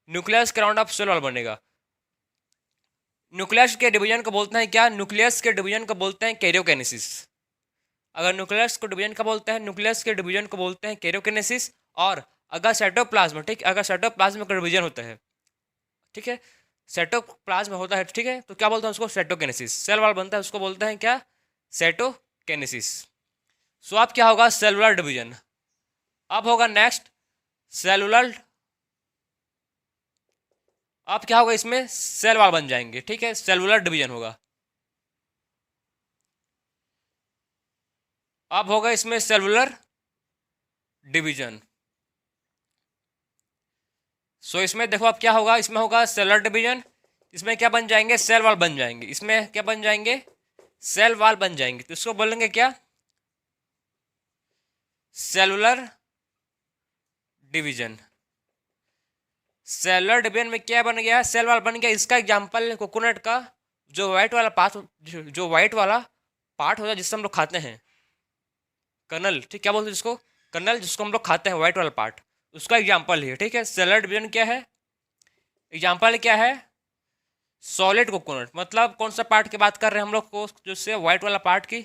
न्यूक्लियस के अराउंड अब सेल वॉल बनेगा। न्यूक्लियस के डिवीजन को बोलते हैं क्या, न्यूक्लियस के डिवीजन को बोलते हैं कैरियोकिनेसिस। अगर न्यूक्लियस को डिवीजन का बोलते हैं, न्यूक्लियस के डिवीजन को बोलते हैं कैरियोकिनेसिस। और अगर साइटोप्लाज्म, ठीक, अगर साइटोप्लाज्म का डिवीजन होता है, ठीक है, साइटोप्लाज्म होता है, ठीक है, तो क्या बोलते हैं उसको, साइटोकिनेसिस। सेल वॉल बनता है उसको बोलते हैं क्या, साइटोकिनेसिस। सो अब क्या होगा, सेलुलर डिवीजन। अब होगा नेक्स्ट सेलुलर, अब क्या होगा इसमें, सेल वॉल बन जाएंगे, ठीक है, सेलुलर डिवीजन होगा। अब होगा इसमें सेलुलर डिवीजन। सो इसमें देखो अब क्या होगा, इसमें होगा सेलुलर डिवीजन। इसमें क्या बन जाएंगे, सेल वॉल बन जाएंगे। इसमें क्या बन जाएंगे, सेल वॉल बन जाएंगे। तो इसको बोलेंगे क्या, सेलुलर डिवीजन। सेलुलर डिवीजन में क्या बन गया, सेल वॉल बन गया। इसका एग्जांपल है कोकोनट का जो व्हाइट वाला पार्ट, जो व्हाइट वाला पार्ट होता है जिससे हम लोग खाते हैं, कर्नल, ठीक, क्या बोलते हैं जिसको, कर्नल, जिसको हम लोग खाते हैं, व्हाइट वाला पार्ट, उसका एग्जाम्पल है, ठीक है। सेलुलर डिवीजन क्या है, एग्जाम्पल क्या है, सॉलिड कोकोनट। मतलब कौन सा पार्ट की बात कर रहे हैं हम लोग को, जिससे व्हाइट वाला पार्ट की,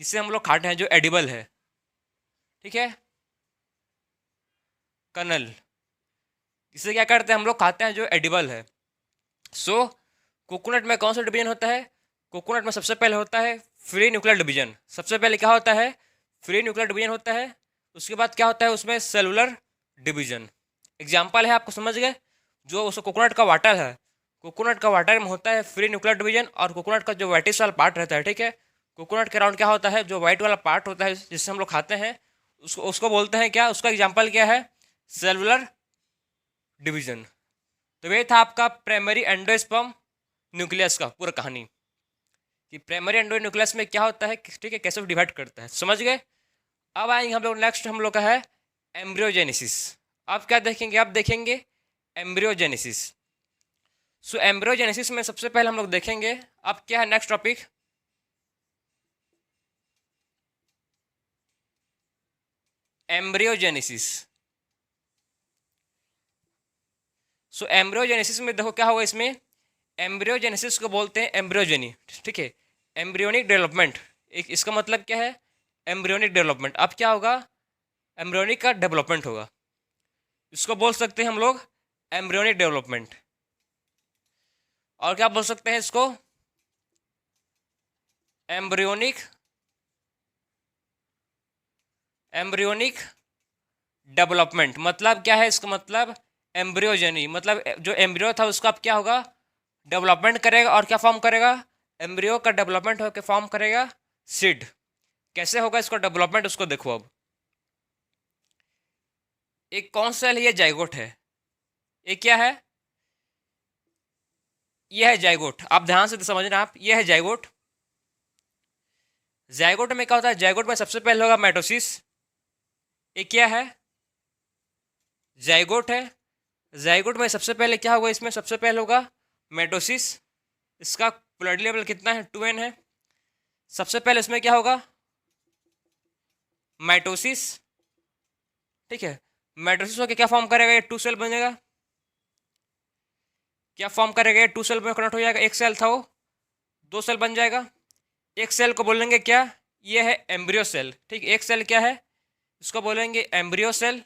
जिसे हम लोग खाते हैं, जो एडिबल है, ठीक है, कर्नल, जिसे क्या करते हैं हम लोग खाते हैं, जो एडिबल है। सो कोकोनट में कौन सा डिवीजन होता है, कोकोनट में सबसे पहले होता है फ्री न्यूक्लियर डिवीजन। सबसे पहले क्या होता है, फ्री न्यूक्लियर डिवीजन होता है। उसके बाद क्या होता है उसमें, सेलुलर डिवीजन। एग्जाम्पल है, आपको समझ गए, जो उसको कोकोनट का वाटर है, कोकोनट का वाटर में होता है फ्री न्यूक्लियर डिवीजन। और कोकोनट का जो व्हाइटिश वाला पार्ट रहता है, ठीक है, कोकोनट के अराउंड क्या होता है, जो व्हाइट वाला पार्ट होता है जिससे हम लोग खाते हैं, उसको उसको बोलते हैं क्या, उसका एग्जाम्पल क्या है, सेलुलर डिवीजन। तो ये था आपका प्राइमरी एंडोस्पर्म न्यूक्लियस का पूरा कहानी, कि प्राइमरी एंडो न्यूक्लियस में क्या होता है, ठीक है, कैसे डिवाइड करता है, समझ गए। अब आएंगे हम लोग नेक्स्ट, हम लोग का है एम्ब्रियोजेनेसिस। अब क्या देखेंगे, अब देखेंगे एम्ब्रियोजेनेसिस। सो एम्ब्रियोजेनेसिस में सबसे पहले हम लोग देखेंगे, अब क्या है नेक्स्ट टॉपिक, एम्ब्रियोजेनेसिस। सो एम्ब्रियोजेनेसिस में देखो क्या होगा इसमें, एम्ब्रियोजेनेसिस को बोलते हैं एम्ब्रियोजेनी, ठीक है, एम्ब्रियोनिक डेवलपमेंट। एक इसका मतलब क्या है, एम्ब्रियोनिक डेवलपमेंट। अब क्या होगा, एम्ब्रियोनिक का डेवलपमेंट होगा, इसको बोल सकते हैं हम लोग एम्ब्रियोनिक डेवलपमेंट। और क्या बोल सकते हैं इसको, एम्ब्रियोनिक, एम्ब्रियोनिक डेवलपमेंट। मतलब क्या है इसका मतलब, एम्ब्रियोजेनी, मतलब जो एम्ब्रियो था उसका अब क्या होगा, डेवलपमेंट करेगा। और क्या फॉर्म करेगा, एम्ब्रियो का डेवलपमेंट होकर फॉर्म करेगा सीड। कैसे होगा इसको डेवलपमेंट, उसको देखो। अब एक कौन सा है, ये जाइगोट है, ये क्या है, ये है जाइगोट। आप ध्यान से समझना, आप, ये है जाइगोट। जाइगोट में क्या होता है, जाइगोट में सबसे पहले होगा माइटोसिस। ये क्या है, जाइगोट है। जाइगोट में सबसे पहले क्या होगा, इसमें सबसे पहले होगा माइटोसिस। इसका ब्लड लेवल कितना है, 2n है। सबसे पहले इसमें क्या होगा, माइटोसिस, ठीक है। माइटोसिस होकर क्या फॉर्म करेगा, ये 2 सेल बनेगा। क्या फॉर्म करेगा, ये 2 सेल में कन्वर्ट हो जाएगा। एक सेल था वो 2 सेल बन जाएगा। एक सेल को बोलेंगे क्या, ये है एम्ब्रियो सेल, ठीक। एक सेल क्या है, इसको बोलेंगे एम्ब्रियो सेल।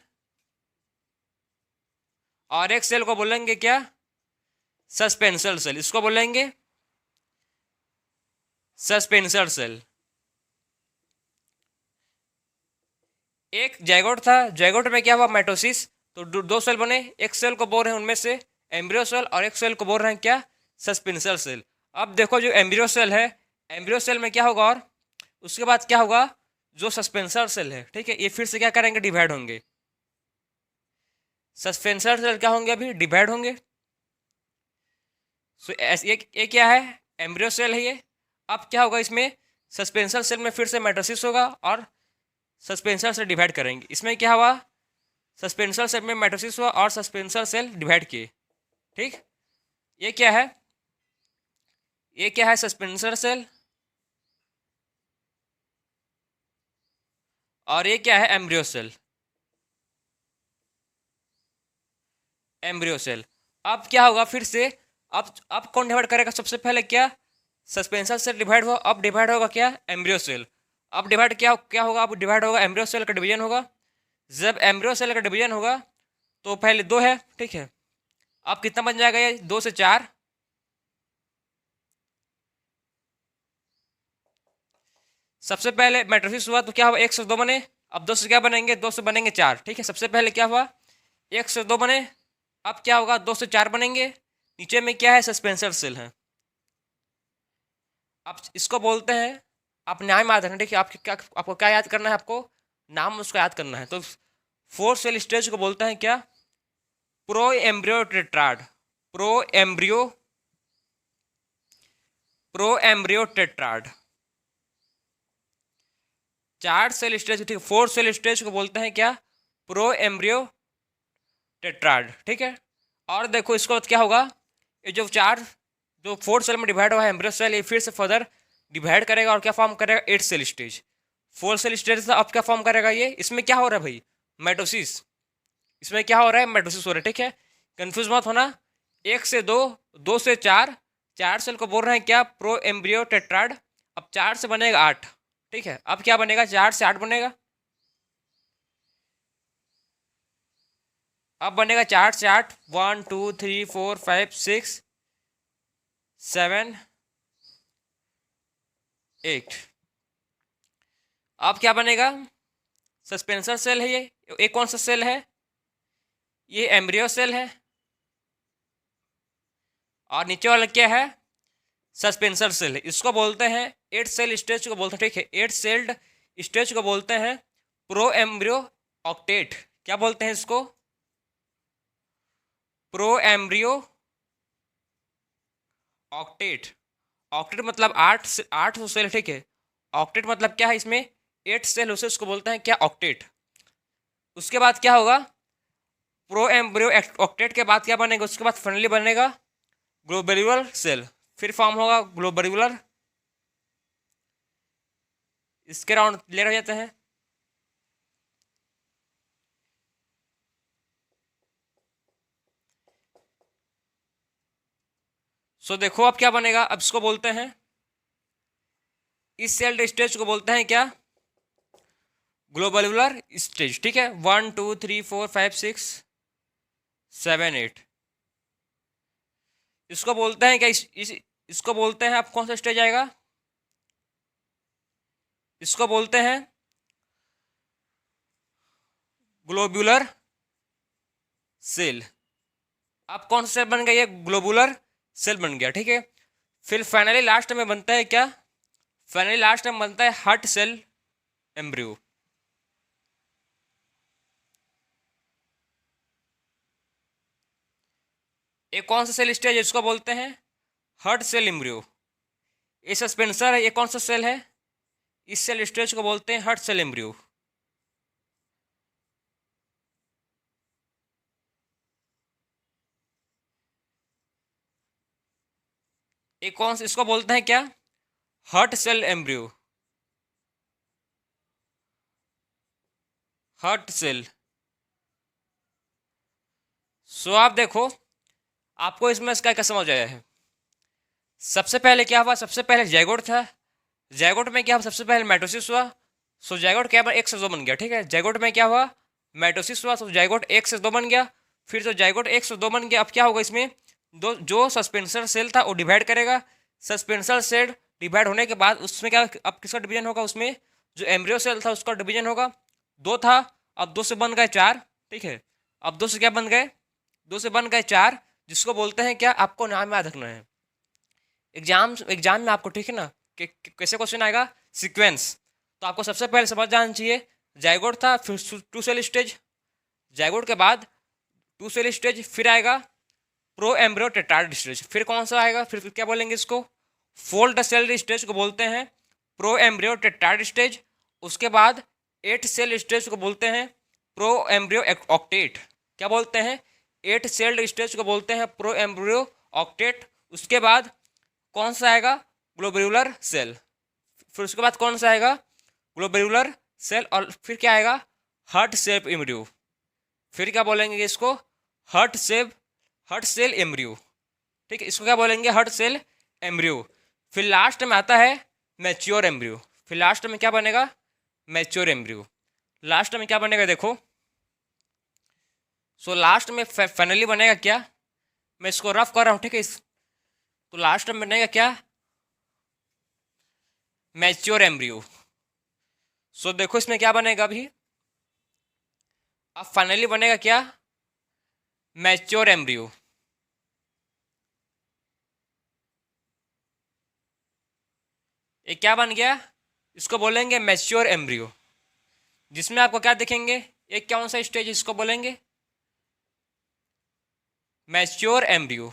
और एक सेल को बोलेंगे क्या, सस्पेंसर सेल, इसको बोलेंगे सस्पेंसर सेल। एक जाइगोट था, जाइगोट में क्या हुआ, माइटोसिस, तो 2 सेल बने। एक सेल को बोल रहे हैं उनमें से एम्ब्रियो सेल, और एक सेल को बोल रहे हैं क्या, सस्पेंसर सेल। अब देखो जो एम्ब्रियो सेल है, एम्ब्रियो सेल में क्या होगा, और उसके बाद क्या होगा, जो सस्पेंसर सेल है, ठीक है, ये फिर से क्या करेंगे, डिवाइड होंगे। सस्पेंसर सेल क्या होंगे, अभी डिवाइड होंगे। सो ये क्या है, एम्ब्रियो सेल है ये। अब क्या होगा इसमें, सस्पेंशन सेल में फिर से माइटोसिस होगा और सस्पेंशन सेल डिवाइड करेंगे। इसमें क्या हुआ, सस्पेंशन सेल में माइटोसिस हुआ और सस्पेंशन सेल डिवाइड किए। ठीक, ये क्या है, ये क्या है, सस्पेंशन सेल, और ये क्या है, एम्ब्रियो सेल। Embryo cell. अब क्या होगा फिर से, अब कौन डिवाइड करेगा, सबसे पहले क्या, सस्पेंशन सेल डिवाइड हुआ, अब डिवाइड होगा क्या, एम्ब्रियो सेल। अब डिवाइड क्या क्या होगा, अब डिवाइड होगा, एम्ब्रियो सेल का डिवीजन होगा। जब एम्ब्रियो सेल का डिवीजन होगा तो पहले 2 है, ठीक है, अब कितना बन जाएगा, ये 2 से 4। सबसे पहले माइटोसिस हुआ तो क्या हुआ, 1 से 2 बने, अब 2 से क्या बनेंगे, 2 से बनेंगे 4। ठीक है, सबसे पहले क्या हुआ, 1 से 2 बने, अब क्या होगा, 2 से 4 बनेंगे। नीचे में क्या है, सस्पेंसर सेल है। अब इसको बोलते हैं, आप नाम याद रखना, ठीक है, आपको क्या याद करना है, आपको नाम उसका याद करना है। तो 4 सेल स्टेज को बोलते हैं क्या, pro embryo tetrad. Pro embryo pro embryo tetrad. 4 cell stage, ठीक है, 4 सेल स्टेज को बोलते हैं क्या, प्रो एम्ब्रियो टेट्राड। ठीक है, और देखो इसको बाद क्या होगा, ये जो 4 सेल में डिवाइड हुआ है एम्ब्रियो सेल, ये फिर से फर्दर डिवाइड करेगा और क्या फॉर्म करेगा, 8 सेल स्टेज। 4 सेल स्टेज था, अब क्या फॉर्म करेगा ये, इसमें क्या हो रहा है भाई, माइटोसिस। इसमें क्या हो रहा है, माइटोसिस हो रहा है। ठीक है, कंफ्यूज मत होना। 1 से 2, 2 से 4, 4 सेल को बोल रहे हैं क्या, प्रो एम्ब्रियो टेट्राड। अब 4 से बनेगा 8। ठीक है, अब क्या बनेगा, 4 से 8 बनेगा। अब बनेगा 4 से 8, 1 2 3 4 5 6 7 8। अब क्या बनेगा, सस्पेंसर सेल है ये कौन सा सेल है, ये एम्ब्रियो सेल है, और नीचे वाला क्या है, सस्पेंसर सेल है। इसको बोलते हैं 8 सेल स्टेज को बोलते हैं। ठीक है, 8 सेल्ड स्टेज को बोलते हैं प्रो एम्ब्रियो ऑक्टेट। क्या बोलते हैं इसको, प्रो एम्ब्रियो ऑक्टेट। ऑक्टेट मतलब 8 सेल। ठीक है, ऑक्टेट मतलब क्या है, इसमें 8 सेल उसे उसको बोलते हैं क्या, ऑक्टेट। उसके बाद क्या होगा, प्रो एम्ब्रियो ऑक्टेट के बाद क्या बनेगा, उसके बाद फाइनली बनेगा ग्लोबेरुलर सेल। फिर फॉर्म होगा ग्लोबेरुलर, इसके राउंड क्लियर हो जाते हैं। सो देखो अब क्या बनेगा, अब इसको बोलते हैं, इस सेल स्टेज को बोलते हैं क्या, ग्लोबेरुलर स्टेज। ठीक है, 1 2 3 4 5 6 7 8। इसको बोलते हैं क्या, इसको बोलते हैं, आप कौन सा स्टेज आएगा, इसको बोलते हैं ग्लोबुलर सेल। अब कौन सा सेल बन गया, ये ग्लोबुलर सेल बन गया। ठीक है, फिर फाइनली लास्ट में बनता है क्या, फाइनली लास्ट में बनता है हार्ट सेल एम्ब्रियो। एक कौन सा सेल स्टेज है, इसको बोलते हैं हार्ट सेल एम्ब्रियो। ये सस्पेंसर है, ये कौन सा सेल है, इस सेल स्टेज को बोलते हैं हार्ट सेल एम्ब्रियो। एक कौन सा, इसको बोलते हैं क्या, heart cell embryo. Heart cell. So आप देखो, आपको इसमें इसका क्या समझ आया है। सबसे पहले क्या हुआ, सबसे पहले जाइगोट था, जाइगोट में क्या हुआ, सबसे पहले माइटोसिस हुआ। सो जाइगोट क्या बन, 1 से 2 बन गया। ठीक है, जाइगोट में क्या हुआ, माइटोसिस हुआ, तो जाइगोट 1 से 2 बन गया। फिर तो जाइगोट 1 से 2 बन गया, अब क्या होगा इसमें, जो सस्पेंसर सेल था वो डिवाइड करेगा। सस्पेंसर सेल डिवाइड होने के बाद उसमें क्या, अब किसका डिवीजन होगा, उसमें जो एम्ब्रियो सेल था उसका डिवीजन होगा। 2 था, अब 2 से बन गए 4। ठीक है, अब 2 से क्या बन गए, 2 से बन गए 4, जिसको बोलते हैं क्या, आपको नाम याद रखना है। एग्जाम में आपको, ठीक है ना, कि कैसे क्वेश्चन आएगा, सीक्वेंस। तो आपको सबसे पहले समझ जाना चाहिए, जाइगोट था, फिर 2 सेल स्टेज, जाइगोट के बाद 2 सेल स्टेज, फिर आएगा प्रो एम्ब्रियो टेट्राड स्टेज, फिर कौन सा आएगा, फिर क्या बोलेंगे इसको, फोल्ड सेल स्टेज को बोलते हैं प्रो एम्ब्रियो टेट्राइड स्टेज, उसके बाद 8 सेल स्टेज को बोलते हैं प्रो एम्ब्रियो ऑक्टेट। क्या बोलते हैं? 8 सेल्ड स्टेज को बोलते हैं प्रो एम्ब्रियो ऑक्टेट। उसके बाद कौन सा आएगा? Globular cell. फिर उसके बाद कौन सा आएगा? Globular cell. और फिर क्या आएगा? Heart shape embryo. फिर क्या बोलेंगे इसको? Heart cell embryo. ठीक है, इसको क्या बोलेंगे? Heart cell embryo. फिर लास्ट में आता है मैच्योर एम्ब्रियो। फिर लास्ट में क्या बनेगा? Mature embryo. लास्ट में क्या बनेगा देखो। सो लास्ट में फाइनली बनेगा क्या? मैं इसको रफ कर रहा हूँ, ठीक है। तो लास्ट में बनेगा क्या? Mature embryo. सो देखो इसमें क्या बनेगा अभी। अब फाइनली बनेगा क्या? Mature embryo. ये क्या बन गया? इसको बोलेंगे मैच्योर एम्ब्रियो, जिसमें आपको क्या देखेंगे? एक कौन सा स्टेज इसको बोलेंगे? Mature embryo.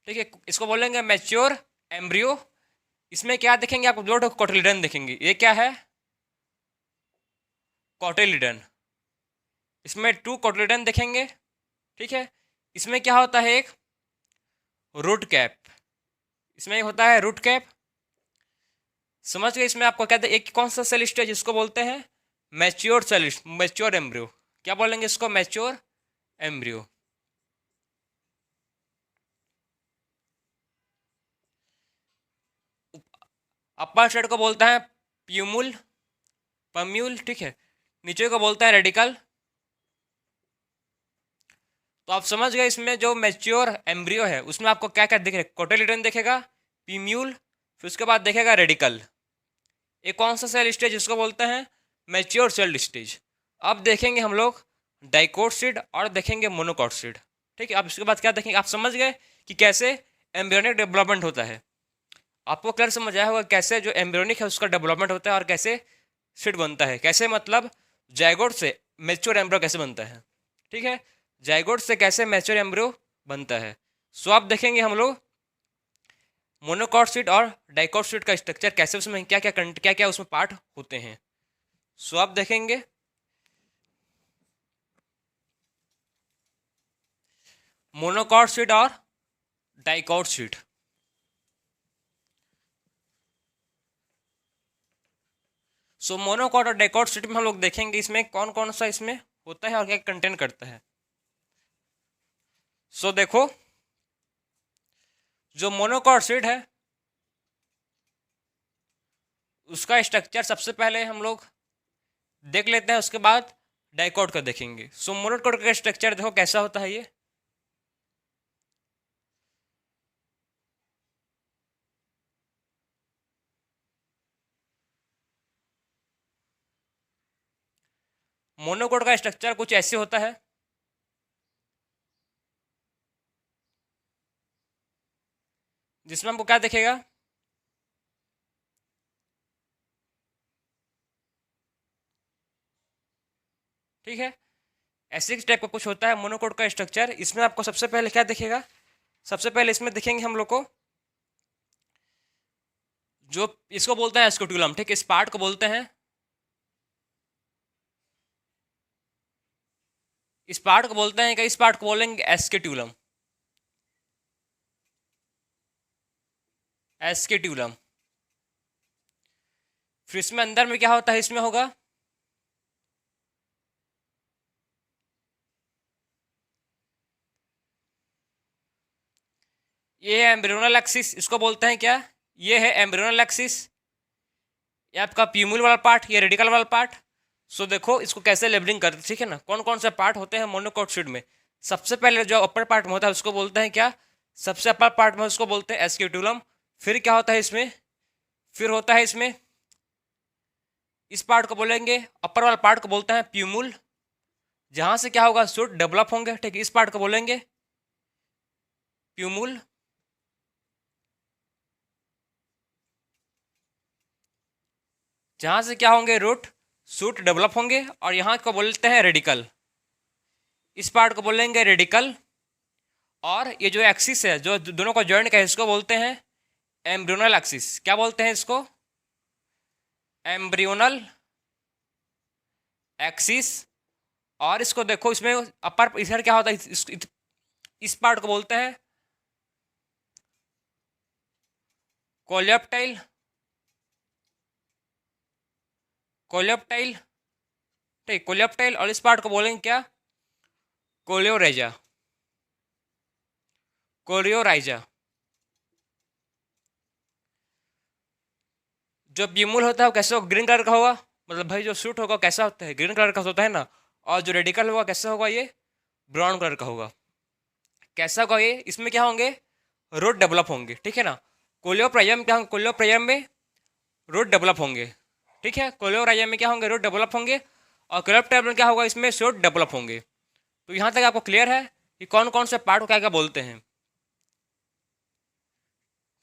ठीक है, इसको बोलेंगे मैच्योर एम्ब्रियो। इसमें क्या देखेंगे? आपको दो कोटिलिडन देखेंगे। ये क्या है? कोटिलिडन। इसमें 2 कोटिलिडन देखेंगे। ठीक है, इसमें क्या होता है? एक रूट कैप। इसमें होता है रूट कैप। समझ गए? इसमें आपको कहते हैं एक कौन सा सेल स्टेज इसको बोलते हैं? Mature cell, mature embryo. क्या बोलेंगे इसको? Mature embryo. अपर साइड को बोलता है प्यूमुल, पम्यूल। ठीक है, नीचे को बोलता है रेडिकल। तो आप समझ गए इसमें जो मैच्योर एम्ब्रियो है उसमें आपको क्या क्या दिखेगा? कोटिलिडन दिखेगा, प्यूम्यूल, फिर उसके बाद देखेगा रेडिकल। एक कौन सा सेल स्टेज इसको बोलते हैं? Mature cell stage. अब देखेंगे हम लोग डाइकोट और देखेंगे मोनोकोट। ठीक है, अब इसके बाद क्या देखेंगे? आप समझ गए कि कैसे एम्ब्रियोनिक डेवलपमेंट होता है। आपको क्लियर समझ आया होगा कैसे जो एम्ब्रियोनिक है उसका डेवलपमेंट होता है और कैसे सीड बनता है। कैसे मतलब जाइगोट से मैच्योर एम्ब्रियो कैसे बनता है। ठीक है, जाइगोट से कैसे मैच्योर एम्ब्रियो बनता है। सो आप देखेंगे हम लोग मोनोकॉट और डाइकोट का स्ट्रक्चर कैसे, उसमें क्या क्या उसमें पार्ट होते हैं। सो आप देखेंगे मोनोकॉट और डाइकोट। सो मोनोकॉट और डाइकोट में हम लोग देखेंगे इसमें कौन कौन सा इसमें होता है और क्या कंटेंट करता है। सो देखो, जो मोनोकॉट है उसका स्ट्रक्चर सबसे पहले हम लोग देख लेते हैं, उसके बाद डाइकोट का देखेंगे। सो मोनोकॉट का स्ट्रक्चर देखो कैसा होता है। ये मोनोकोट का स्ट्रक्चर कुछ ऐसे होता है। जिसमें हमको क्या दिखेगा? ठीक है, ऐसे टाइप का कुछ होता है मोनोकोट का स्ट्रक्चर। इसमें आपको सबसे पहले क्या दिखेगा? सबसे पहले इसमें दिखेंगे हम लोग को जो इसको बोलते हैं एस्कोट्यूलम। ठीक है, इस पार्ट को बोलते हैं, इस पार्ट को बोलते हैं, इस पार्ट को बोलेंगे एस्केट्यूलम। एस्केट्यूलम। फिर इसमें अंदर में क्या होता है? इसमें होगा ये है एम्ब्रियोनल एक्सिस। इसको बोलते हैं क्या? ये है एम्ब्रियोनल एक्सिस। ये आपका प्यूमुल वाला पार्ट, ये रेडिकल वाला पार्ट। सो देखो इसको कैसे लेबलिंग करते हैं। ठीक है ना, कौन कौन से पार्ट होते हैं मोनोकोट में। सबसे पहले जो अपर पार्ट में होता है उसको बोलते हैं क्या? सबसे अपर पार्ट में उसको बोलते हैं एस्केट्यूलम। फिर क्या होता है इसमें? फिर होता है इसमें इस पार्ट को बोलेंगे, अपर वाला पार्ट को बोलते हैं प्यूमुल, जहां से क्या होगा? सूट डेवलप होंगे। ठीक है, इस पार्ट को बोलेंगे प्यूमुल। जहां से क्या होंगे? रूट सूट डेवलप होंगे। और यहाँ को बोलते हैं रेडिकल। इस पार्ट को बोलेंगे रेडिकल। और ये जो एक्सिस है जो दोनों को जॉइंट का इसको बोलते हैं एम्ब्रियोनल एक्सिस, क्या बोलते हैं इसको? Embryonal axis. और इसको देखो, इसमें अपर इधर क्या होता है, इस पार्ट को बोलते हैं कोलेप्टाइल। कोलेप्टाइल, ठीक, कोलेप्टाइल। और इस पार्ट को बोलेंगे क्या? कोलियोराइजा। कोलियोराइजा। जो ब्यूमुल होता है वो कैसे ग्रीन कलर का होगा? मतलब भाई जो सूट होगा कैसा होता है? ग्रीन कलर का होता है ना। और जो रेडिकल होगा कैसा होगा? ये ब्राउन कलर का होगा। कैसा होगा ये? इसमें क्या होंगे? रूट डेवलप होंगे, ठीक है ना। कोलियोप्राइयम क्या होंगे? कोलियोप्राइयम में रूट डेवलप होंगे, ठीक है। कोलियोराइयम में क्या होंगे? रूट डेवलप होंगे। और कोलेप्टाइल में क्या होगा? इसमें शूट डेवलप होंगे। तो यहाँ तक आपको क्लियर है कि कौन कौन से पार्ट को क्या क्या बोलते हैं?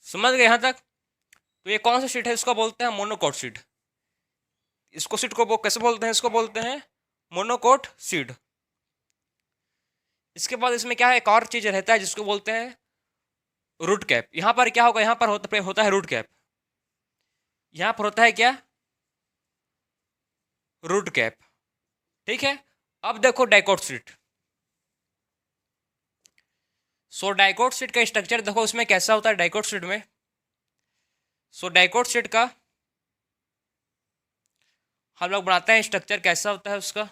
समझ गए यहाँ तक? तो ये कौन सा सीट है? इसको बोलते हैं मोनोकोट सीड। इसको सीड को कैसे बोलते हैं? इसको बोलते हैं मोनोकोट सीड। इसके बाद इसमें क्या है? एक और चीज रहता है जिसको बोलते हैं रूट कैप। यहाँ पर क्या होगा? यहाँ पर होता है रूट कैप। यहाँ पर होता है क्या? रूट कैप, ठीक है। अब देखो डाइकोट सीट। सो डाइकोट सीट का स्ट्रक्चर देखो उसमें कैसा होता है डाइकोट सीट में। सो डाइकोट सीट का हम लोग बनाते हैं स्ट्रक्चर, कैसा होता है उसका?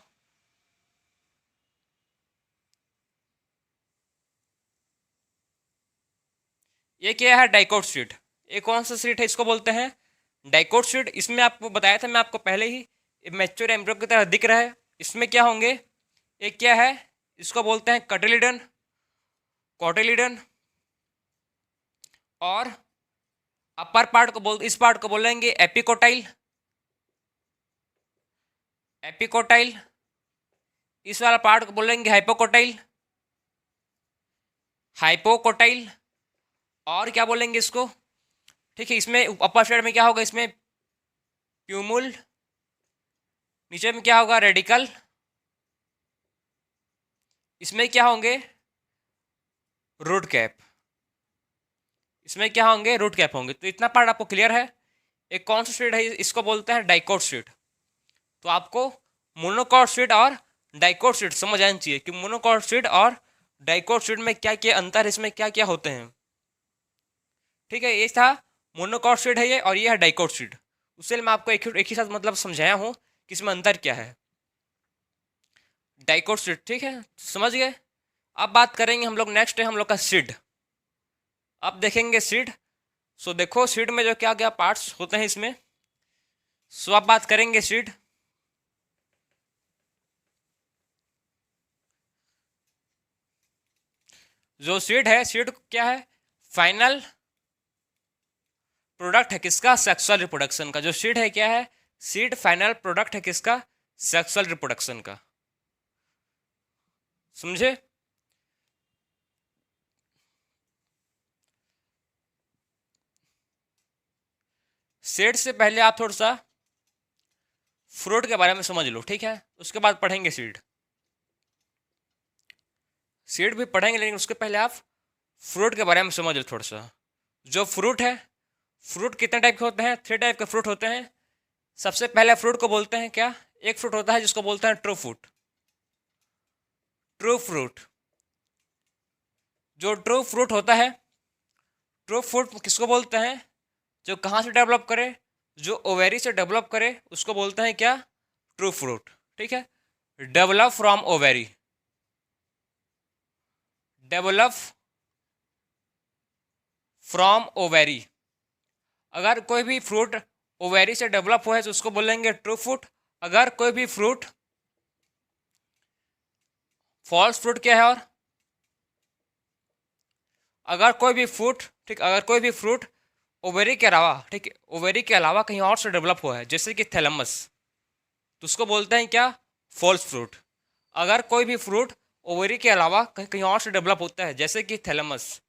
ये क्या है? Dicot seat. ये कौन सा सीट है? इसको बोलते हैं डाइकोट सीट। इसमें आपको बताया था मैं आपको पहले ही, मैच्योर एम्ब्रियो की तरह दिख रहा है। इसमें क्या होंगे? एक क्या है? इसको बोलते हैं कटिलिडन, कोटिलिडन। और अपर पार्ट को इस पार्ट को बोलेंगे एपिकोटाइल। एपिकोटाइल। इस वाला पार्ट को बोलेंगे हाइपोकोटाइल। हाइपोकोटाइल। और क्या बोलेंगे इसको? ठीक है, इसमें अपर साइड में क्या होगा? इसमें प्यूमुल। नीचे में क्या होगा? रेडिकल। इसमें क्या होंगे? Root cap. इसमें क्या होंगे? रूट कैप होंगे। तो इतना पार्ट आपको क्लियर है। एक कौन सा सीट है? इसको बोलते हैं डाइकोट सीट। तो आपको मोनोकोट सीट और डाइकोट सीट समझ आनी चाहिए कि मोनोकोट सीट और डाइकोट सीट में क्या क्या अंतर है, इसमें क्या क्या होते हैं, ठीक है। ये था मोनोकोट सीट है ये, और ये है डाइकोट सीट। उससे मैं आपको एक ही साथ मतलब समझाया हूँ कि इसमें अंतर क्या है। डाइकोट सीट, ठीक है, समझ गए। अब बात करेंगे हम लोग, नेक्स्ट है हम लोग का सीड। अब देखेंगे सीड। सो देखो सीड में जो क्या क्या पार्ट्स होते हैं इसमें। सो अब बात करेंगे सीड। जो सीड है, सीड क्या है? फाइनल प्रोडक्ट है किसका? सेक्सुअल रिप्रोडक्शन का। जो सीड है क्या है? सीड फाइनल प्रोडक्ट है किसका? सेक्सुअल रिप्रोडक्शन का। समझे? सीड से पहले आप थोड़ा सा फ्रूट के बारे में समझ लो, ठीक है। उसके बाद पढ़ेंगे सीड। सीड भी पढ़ेंगे लेकिन उसके पहले आप फ्रूट के बारे में समझ लो थोड़ा सा। जो फ्रूट है, फ्रूट कितने टाइप के होते हैं? 3 टाइप के फ्रूट होते हैं। सबसे पहले फ्रूट को बोलते हैं क्या? एक फ्रूट होता है जिसको बोलते हैं ट्रू फ्रूट। True fruit. जो ट्रू फ्रूट होता है, ट्रू फ्रूट किसको बोलते हैं? जो कहाँ से डेवलप करे? जो ओवेरी से डेवलप करे उसको बोलते हैं क्या? ट्रू फ्रूट, ठीक है। Develop from ovary. Develop from ovary. अगर कोई भी फ्रूट ओवेरी से डेवलप हुआ है तो उसको बोलेंगे ट्रू फ्रूट। अगर कोई भी फ्रूट फॉल्स फ्रूट क्या है? और अगर कोई भी फ्रूट, ठीक, अगर कोई भी फ्रूट ओवेरी के अलावा, ठीक, ओवेरी के अलावा कहीं और से डेवलप हुआ है जैसे कि थैलमस, तो उसको बोलते हैं क्या? False fruit. अगर कोई भी फ्रूट ओवेरी के अलावा कहीं कहीं और से डेवलप होता है जैसे कि थैलमस,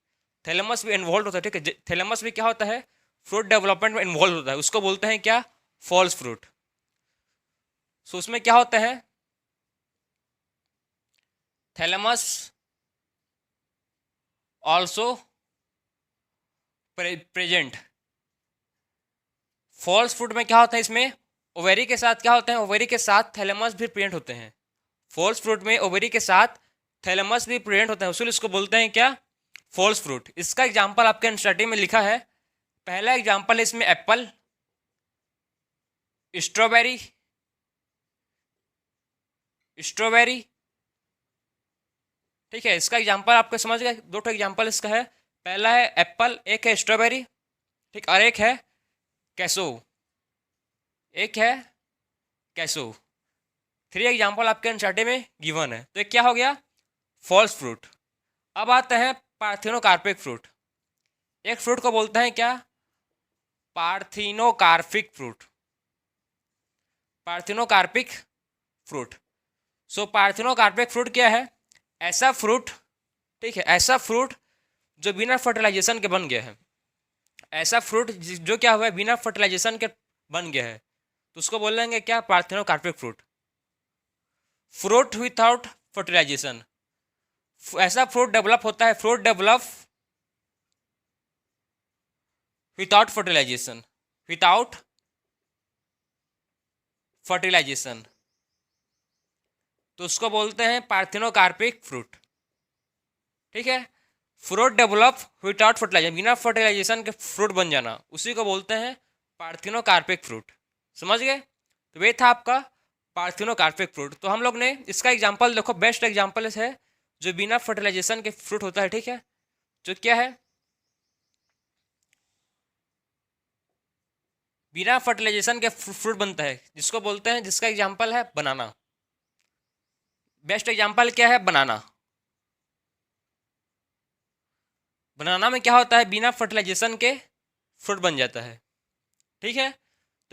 थैलमस भी इन्वॉल्व होता है, ठीक है। थैलमस भी क्या होता है? फ्रूट डेवलपमेंट में इन्वॉल्व होता है, उसको बोलते हैं क्या? False fruit. सो उसमें क्या होता है? Thalamus also present. False fruit में क्या होता है, इसमें ओवेरी के साथ क्या होते हैं, ओवेरी के साथ थैलेमस भी प्रेजेंट होते हैं। फॉल्स फ्रूट में ओवेरी के साथ थैलेमस भी प्रेजेंट होते हैं, उसीलिए इसको बोलते हैं क्या, फॉल्स फ्रूट। इसका एग्जाम्पल आपके एनसीईआरटी में लिखा है। पहला एग्जाम्पल है इसमें एप्पल, स्ट्रॉबेरी, स्ट्रॉबेरी, ठीक है। इसका एग्जाम्पल आपको समझ गए, दो एग्जाम्पल इसका है। पहला है एप्पल, एक है स्ट्रॉबेरी, ठीक, और एक है कैसो, एक है कैसो। 3 एग्जाम्पल आपके एनसीईआरटी में गिवन है, तो एक क्या हो गया, फॉल्स फ्रूट। अब आते हैं पार्थिनोकार्पिक फ्रूट। एक फ्रूट को बोलते हैं क्या, पार्थिनोकार्पिक फ्रूट, पार्थिनोकार्पिक फ्रूट। सो पार्थिनोकार्पिक फ्रूट क्या है, ऐसा फ्रूट, ठीक है, ऐसा फ्रूट जो बिना फर्टिलाइजेशन के बन गया है। ऐसा फ्रूट जो क्या हुआ है, बिना फर्टिलाइजेशन के बन गया है, तो उसको बोलेंगे क्या, parthenocarpic fruit. Fruit without fertilization, ऐसा फ्रूट डेवलप होता है, fruit develop without fertilization, without fertilization, तो उसको बोलते हैं पार्थिनोकार्पिक फ्रूट, ठीक है। फ्रूट डेवलप विदाउट फर्टिलाइजेशन, बिना फर्टिलाइजेशन के फ्रूट बन जाना, उसी को बोलते हैं पार्थिनोकार्पिक फ्रूट। समझ गए, तो ये था आपका पार्थिनोकार्पिक फ्रूट। तो हम लोग ने इसका एग्जांपल देखो, बेस्ट एग्जांपल है जो बिना फर्टिलाइजेशन के फ्रूट होता है, ठीक है, जो क्या है, बिना फर्टिलाइजेशन के फ्रूट बनता है, जिसको बोलते हैं, जिसका एग्जांपल है बनाना। बेस्ट एग्जांपल क्या है, बनाना। बनाना में क्या होता है, बिना फर्टिलाइजेशन के फ्रूट बन जाता है, ठीक है।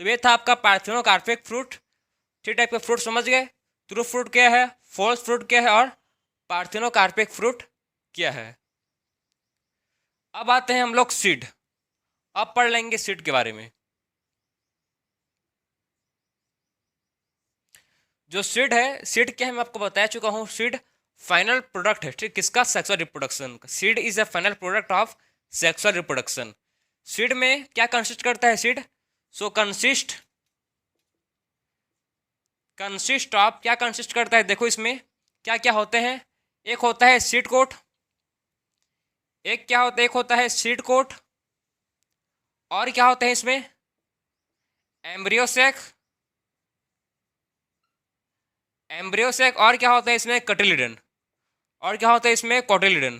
तो ये था आपका पार्थिनोकार्पिक फ्रूट। 3 टाइप के फ्रूट समझ गए, ट्रू फ्रूट क्या है, फॉल्स फ्रूट क्या है, और पार्थिनोकार्पिक फ्रूट क्या है। अब आते हैं हम लोग सीड। अब पढ़ लेंगे सीड के बारे में। जो सीड है, सीड क्या है मैं आपको बता चुका हूँ, सीड फाइनल प्रोडक्ट है, ठीक, किसका, सेक्सुअल रिप्रोडक्शन का। Seed is a final product of sexual reproduction. Seed में क्या कंसिस्ट करता है, सीड सो कंसिस्ट ऑफ, क्या कंसिस्ट करता है, देखो इसमें क्या क्या होते हैं। एक होता है सीड कोट, एक क्या होता है, एक होता है सीड कोट, और क्या होते हैं इसमें, एम्ब्रियो सेक, एम्ब्रियो सेक, और क्या होता है इसमें, कटिलिडन, और क्या होता है इसमें, कोटिलिडन।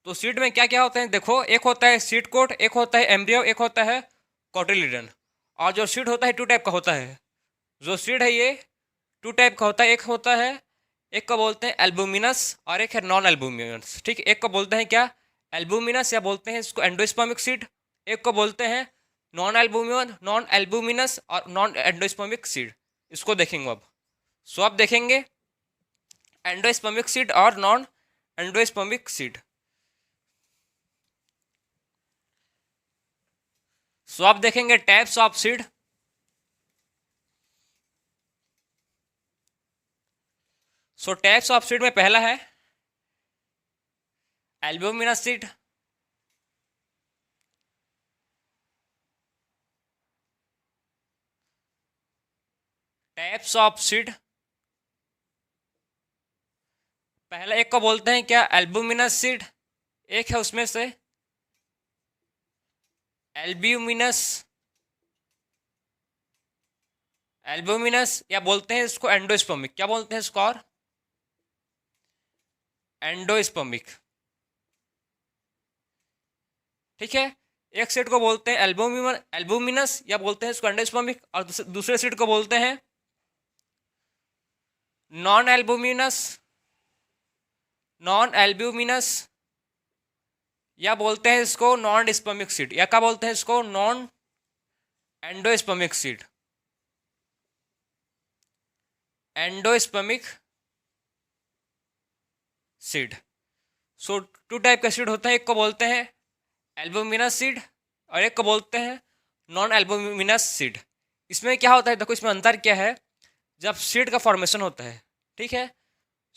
तो सीड में क्या क्या होते हैं, देखो, एक होता है सीड कोट, एक होता है एम्ब्रियो, एक होता है कोटिलिडन। और जो सीड होता है 2 टाइप का होता है। जो सीड है ये 2 टाइप का होता है, एक होता है, एक को बोलते हैं एल्बुमिनस और एक है नॉन एल्बुमिनस, ठीक। एक को बोलते हैं क्या, एल्बुमिनस, या बोलते हैं इसको एंडोस्पर्मिक सीड। एक को बोलते हैं नॉन एल्बुमिनस और नॉन एंडोस्पर्मिक सीड। इसको देखेंगे अब। सो आप देखेंगे एंडोस्पर्मिक सीड और नॉन एंडोस्पर्मिक सीड। सो आप देखेंगे types of seed. So types of seed में पहला है albuminous seed, types of seed. पहला एक को बोलते हैं क्या, एल्बुमिनस सीड, एक है उसमें से एल्ब्यूमिनस, एल्बुमिनस, या बोलते हैं इसको एंडोस्पर्मिक, क्या बोलते हैं इसको, और एंडोस्पर्मिक, ठीक है। एक सीड को बोलते हैं एल्बुमिनस, या बोलते हैं इसको एंडोस्पर्मिक, और दूसरे सीड को बोलते हैं नॉन एल्बुमिनस, नॉन एल्ब्यूमिनस, या बोलते हैं इसको नॉन स्पर्मिक सीड, या क्या बोलते हैं इसको, non endospermic seed, endospermic seed. So 2 type का सीड होता है, एक को बोलते हैं एल्बुमिनस सीड और एक को बोलते हैं नॉन एल्बुमिनस सीड। इसमें क्या होता है, देखो इसमें अंतर क्या है। जब सीड का फॉर्मेशन होता है, ठीक है,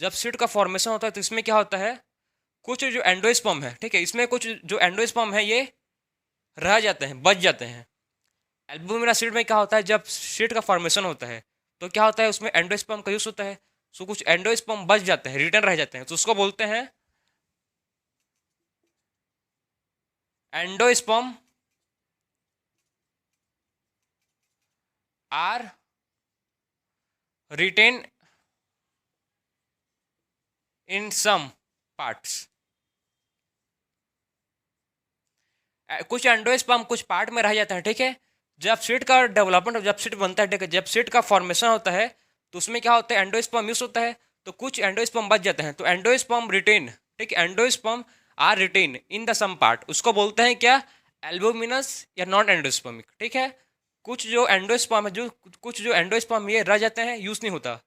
जब सीड का फॉर्मेशन होता है तो इसमें क्या होता है, कुछ जो एंडोस्पर्म है, ठीक है, इसमें कुछ जो एंडोस्पर्म है ये रह जाते हैं, बच जाते हैं। एल्बुमिना सीड में क्या होता है, जब सीड का फॉर्मेशन होता है तो क्या होता है, उसमें एंडोस्पर्म का यूज होता है। सो कुछ एंडोस्पर्म बच जाते हैं, रिटर्न रह जाते हैं, तो उसको बोलते हैं endosperm are retain in some parts. कुछ एंडोस्पर्म कुछ पार्ट में रह जाता है, ठीक है। जब सीड का डेवलपमेंट, जब सीड बनता है, ठीक है, जब सीड का फॉर्मेशन होता है तो उसमें क्या होता है, एंडोस्पर्म यूज होता है, तो कुछ एंडोस्पर्म बच जाते हैं, तो एंडोस्पर्म रिटेन, ठीक है, endosperm are retain in the some part, उसको बोलते हैं क्या, एल्बुमिनस या नॉन एंडोस्पर्मिक, ठीक है। कुछ जो एंडोस्पर्म है, जो कुछ जो एंडोस्पर्म ये रह जाते हैं, यूज नहीं होता,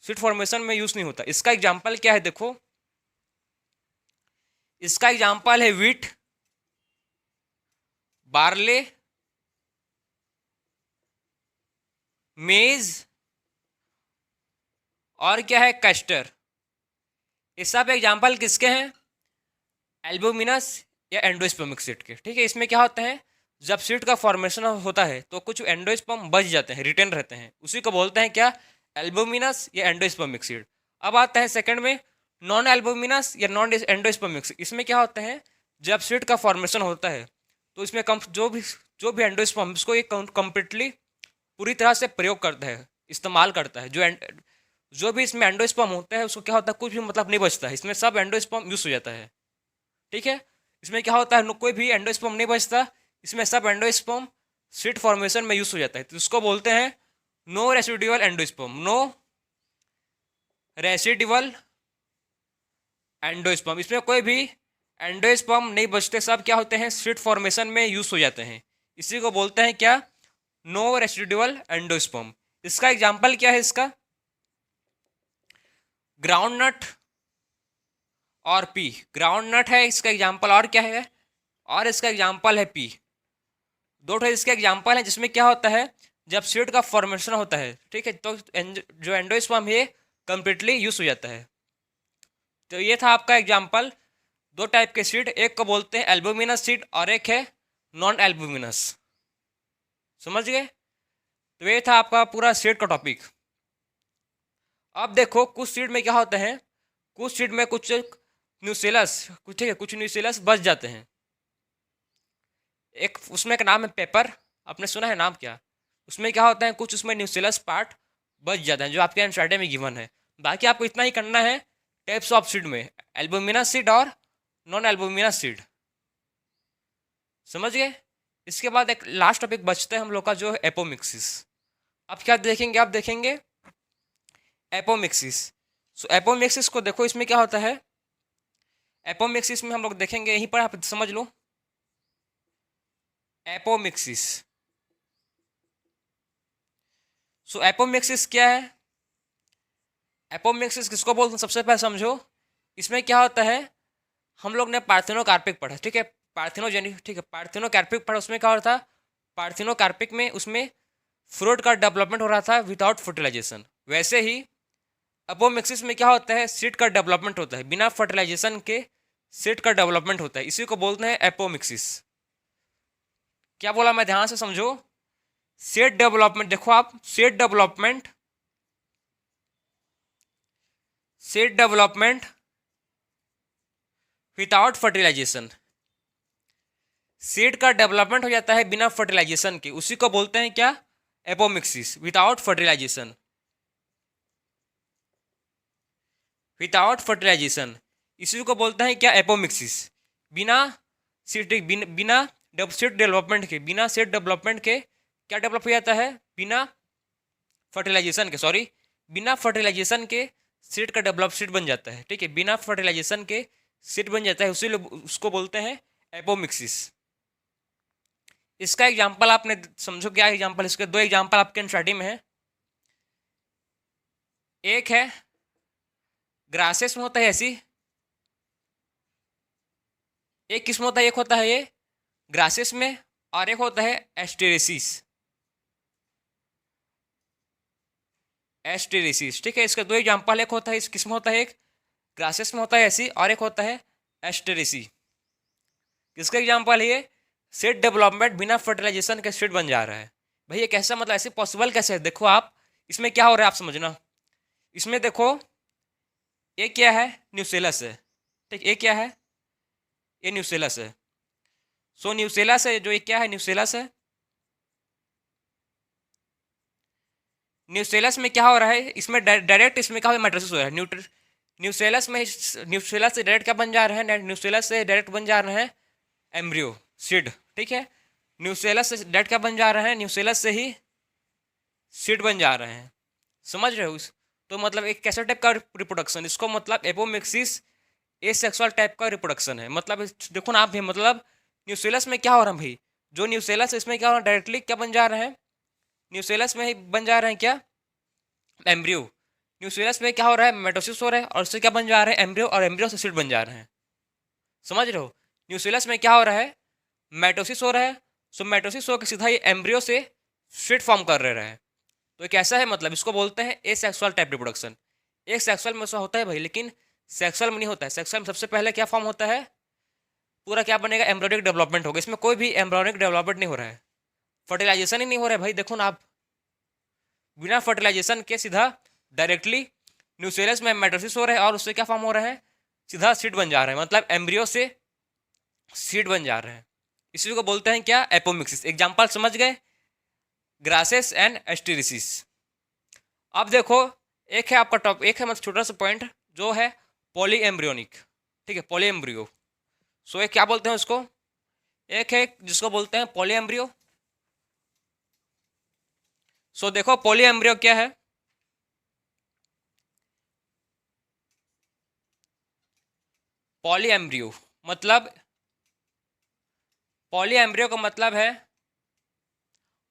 सीड फॉर्मेशन में यूज नहीं होता। इसका एग्जाम्पल क्या है, देखो, इसका एग्जाम्पल है वीट, बार्ले, मेज और क्या है, कैस्टर। ये सब एग्जाम्पल किसके हैं, एल्बुमिनस या एंडोस्पर्मिक सीड के, ठीक है। इसमें क्या होता है, जब सीड का फॉर्मेशन होता है तो कुछ एंडोस्पर्म बच जाते हैं, रिटेन रहते हैं, उसी को बोलते हैं क्या, एल्बुमिनस या एंडोस्पर्मिक सीड। अब आता है सेकंड में, नॉन एल्बुमिनस या नॉन एंडोस्पर्मिक सीड। इसमें क्या होता है, जब सीड का फॉर्मेशन होता है तो इसमें कम जो भी एंडोस्पर्म इसको ये कम्प्लीटली पूरी तरह से प्रयोग करता है, इस्तेमाल करता है। जो भी इसमें एंडोस्पर्म होता है उसको क्या होता है, कुछ भी मतलब नहीं बचता है, इसमें सब एंडोस्पर्म यूज हो जाता है, ठीक है। इसमें क्या होता है, कोई भी एंडोस्पर्म नहीं बचता, इसमें सब एंडोस्पर्म सीड फॉर्मेशन में यूज हो जाता है, तो इसको बोलते हैं no residual endosperm, no residual endosperm. इसमें कोई भी एंडोस्पर्म नहीं बचते, सब क्या होते हैं, सीड फॉर्मेशन में यूज हो जाते हैं, इसी को बोलते हैं क्या, नो रेसिडुअल एंडोस्पर्म। इसका एग्जाम्पल क्या है, इसका ग्राउंड नट और पी। ग्राउंड नट है इसका एग्जाम्पल, और क्या है, और इसका एग्जाम्पल है पी। दो ठो इसके एग्जाम्पल है जिसमें क्या होता है, जब सीड का फॉर्मेशन होता है, ठीक है, तो जो एंडोस्पर्म है कंप्लीटली यूज हो जाता है। तो ये था आपका एग्जाम्पल, दो टाइप के सीड, एक को बोलते हैं एल्बुमिनस सीड और एक है नॉन एल्बुमिनस। समझ गए, तो ये था आपका पूरा सीड का टॉपिक। अब देखो कुछ सीड में क्या होता है, कुछ सीड में कुछ न्यूसेलस, कुछ ठीक है, कुछ न्यूसेलस बच जाते हैं। एक उसमें का नाम है पेपर, आपने सुना है नाम क्या, उसमें क्या होता है, कुछ उसमें न्यूसेलस पार्ट बच जाते हैं जो आपके एनसीईआरटी में गिवन है। बाकी आपको इतना ही करना है टाइप्स ऑफ सीड में, एल्बुमिनस सीड और नॉन एल्बुमिनस सीड। समझ गए। इसके बाद एक लास्ट टॉपिक बचता है हम लोग का, जो है एपोमिक्सिस। अब क्या देखेंगे, आप देखेंगे एपोमिक्सिस। सो एपोमिक्सिस को देखो, इसमें क्या होता है, एपोमिक्सिस में हम लोग देखेंगे, यहीं पर आप समझ लो, एपोमिक्सिस। सो एपोमिक्सिस क्या है, एपोमिक्सिस किसको बोलते हैं, सबसे पहले समझो। इसमें क्या होता है, हम लोग ने पार्थिनोकार्पिक पढ़ा, ठीक है, पार्थिनोजेनिक, ठीक है, पार्थिनोकार्पिक पढ़ा, उसमें क्या हो रहा था, पार्थिनोकार्पिक में उसमें फ्रूट का डेवलपमेंट हो रहा था विदाउट फर्टिलाइजेशन। वैसे ही एपोमिक्सिस में क्या होता है, सीड का डेवलपमेंट होता है, बिना फर्टिलाइजेशन के सीड का डेवलपमेंट होता है, इसी को बोलते हैं एपोमिक्सिस। क्या बोला मैं, ध्यान से समझो, सीड डेवलपमेंट, देखो आप, seed development, seed development without fertilization, seed का डेवलपमेंट हो जाता है बिना फर्टिलाइजेशन के, उसी को बोलते हैं क्या, apomixis, without fertilization, without fertilization, इसी को बोलते हैं क्या, एपोमिक्सिस। बिना सीड, बिना सीड डेवलपमेंट के, बिना सीड डेवलपमेंट के क्या डेवलप हो जाता है, बिना फर्टिलाइजेशन के, सॉरी, बिना फर्टिलाइजेशन के सीड का डेवलप, सीड बन जाता है, ठीक है, बिना फर्टिलाइजेशन के सीड बन जाता है, उसी उसको बोलते हैं एपोमिक्सिस। इसका एग्जाम्पल आपने समझो क्या एग्जाम्पल, इसके दो एग्जाम्पल आपके एनसीईआरटी में है। एक है ग्रासेस में होता है ऐसी, एक किस्म होता है, एक होता है ये ग्रासेस में, और एक होता है एस्टेरेसिस, एस्टेरेसिस, ठीक है। इसके दो एग्जाम्पल, एक होता है इस किस्म होता है, एक ग्रासेस में होता है ऐसी, और एक होता है एस्टेरेसी किसका एग्जाम्पल है ये? सीड डेवलपमेंट बिना फर्टिलाइजेशन के सीड बन जा रहा है। भाई ये कैसा, मतलब ऐसे पॉसिबल कैसे है? देखो आप, इसमें क्या हो रहा है आप समझना। इसमें देखो, ये क्या है? न्यूसेलस है, ठीक। ये क्या है? ये न्यूसेलस है। सो न्यूसेलस है, जो ये क्या है? न्यूसेलस है। न्यूसेलस में क्या हो रहा है? इसमें डायरेक्ट इसमें क्या हो, माइटोसिस हो रहा है। न्यूसेलस में, न्यूसेलस से डायरेक्ट क्या बन जा रहे हैं? न्यूसेलस से डायरेक्ट बन जा रहे हैं एम्ब्रियो, सीड, ठीक है। न्यूसेलस से डायरेक्ट क्या बन जा रहे हैं? न्यूसेलस से ही सीड बन जा रहे हैं। समझ रहे हो? तो मतलब एक कैसा टाइप का रिप्रोडक्शन, इसको मतलब एपोमिक्सिस एसेक्सुअल टाइप का रिप्रोडक्शन है। मतलब देखो ना आप भी, मतलब न्यूसेलस में क्या हो रहा है भाई? जो न्यूसेलस है इसमें क्या हो रहा है? डायरेक्टली क्या बन जा रहे हैं? न्यूसेलस में ही बन जा रहे हैं क्या? एम्ब्रियो। न्यूसेलस में क्या हो रहा है? मेटोसिस हो रहा है, और उससे क्या बन जा रहे हैं? एम्ब्रियो, और एम्ब्रियो से सीड बन जा रहे हैं। समझ रहे हो? न्यूसेलस में क्या हो रहा है? मेटोसिस हो रहा है। सो मेटोसिस होकर सीधा ये एम्ब्रियो से सीड फॉर्म कर रहे हैं। तो ये कैसा है? मतलब इसको बोलते हैं एसेक्सुअल टाइप रिप्रोडक्शन। एक सेक्सुअल में ऐसा होता है भाई, लेकिन सेक्सुअल में नहीं होता है। सेक्सुअल में सबसे पहले क्या फॉर्म होता है? पूरा क्या बनेगा? एम्ब्रियोनिक डेवलपमेंट होगा। इसमें कोई भी एम्ब्रियोनिक डेवलपमेंट नहीं हो रहा है, फर्टिलाइजेशन ही नहीं हो रहा है भाई। देखो ना आप, बिना फर्टिलाइजेशन के सीधा डायरेक्टली न्यूसेलस में मेटोसिस हो रहा है, और उससे क्या फॉर्म हो रहा है? सीधा सीड बन जा रहा है। मतलब एम्ब्रियो से सीड बन जा रहे हैं। इसी को बोलते हैं क्या? एपोमिक्सिस। एग्जाम्पल समझ गए? Grasses and Asteraceae. अब देखो, एक है आपका टॉप, एक है मतलब छोटा सा पॉइंट जो है पॉली एम्ब्रियोनिक, ठीक है, पॉली एम्ब्रियो। सो एक क्या बोलते हैं उसको? एक है जिसको बोलते हैं पॉली एम्ब्रियो। सो देखो पॉली एम्ब्रियो क्या है? पॉली एम्ब्रियो मतलब, पॉली एम्ब्रियो का मतलब है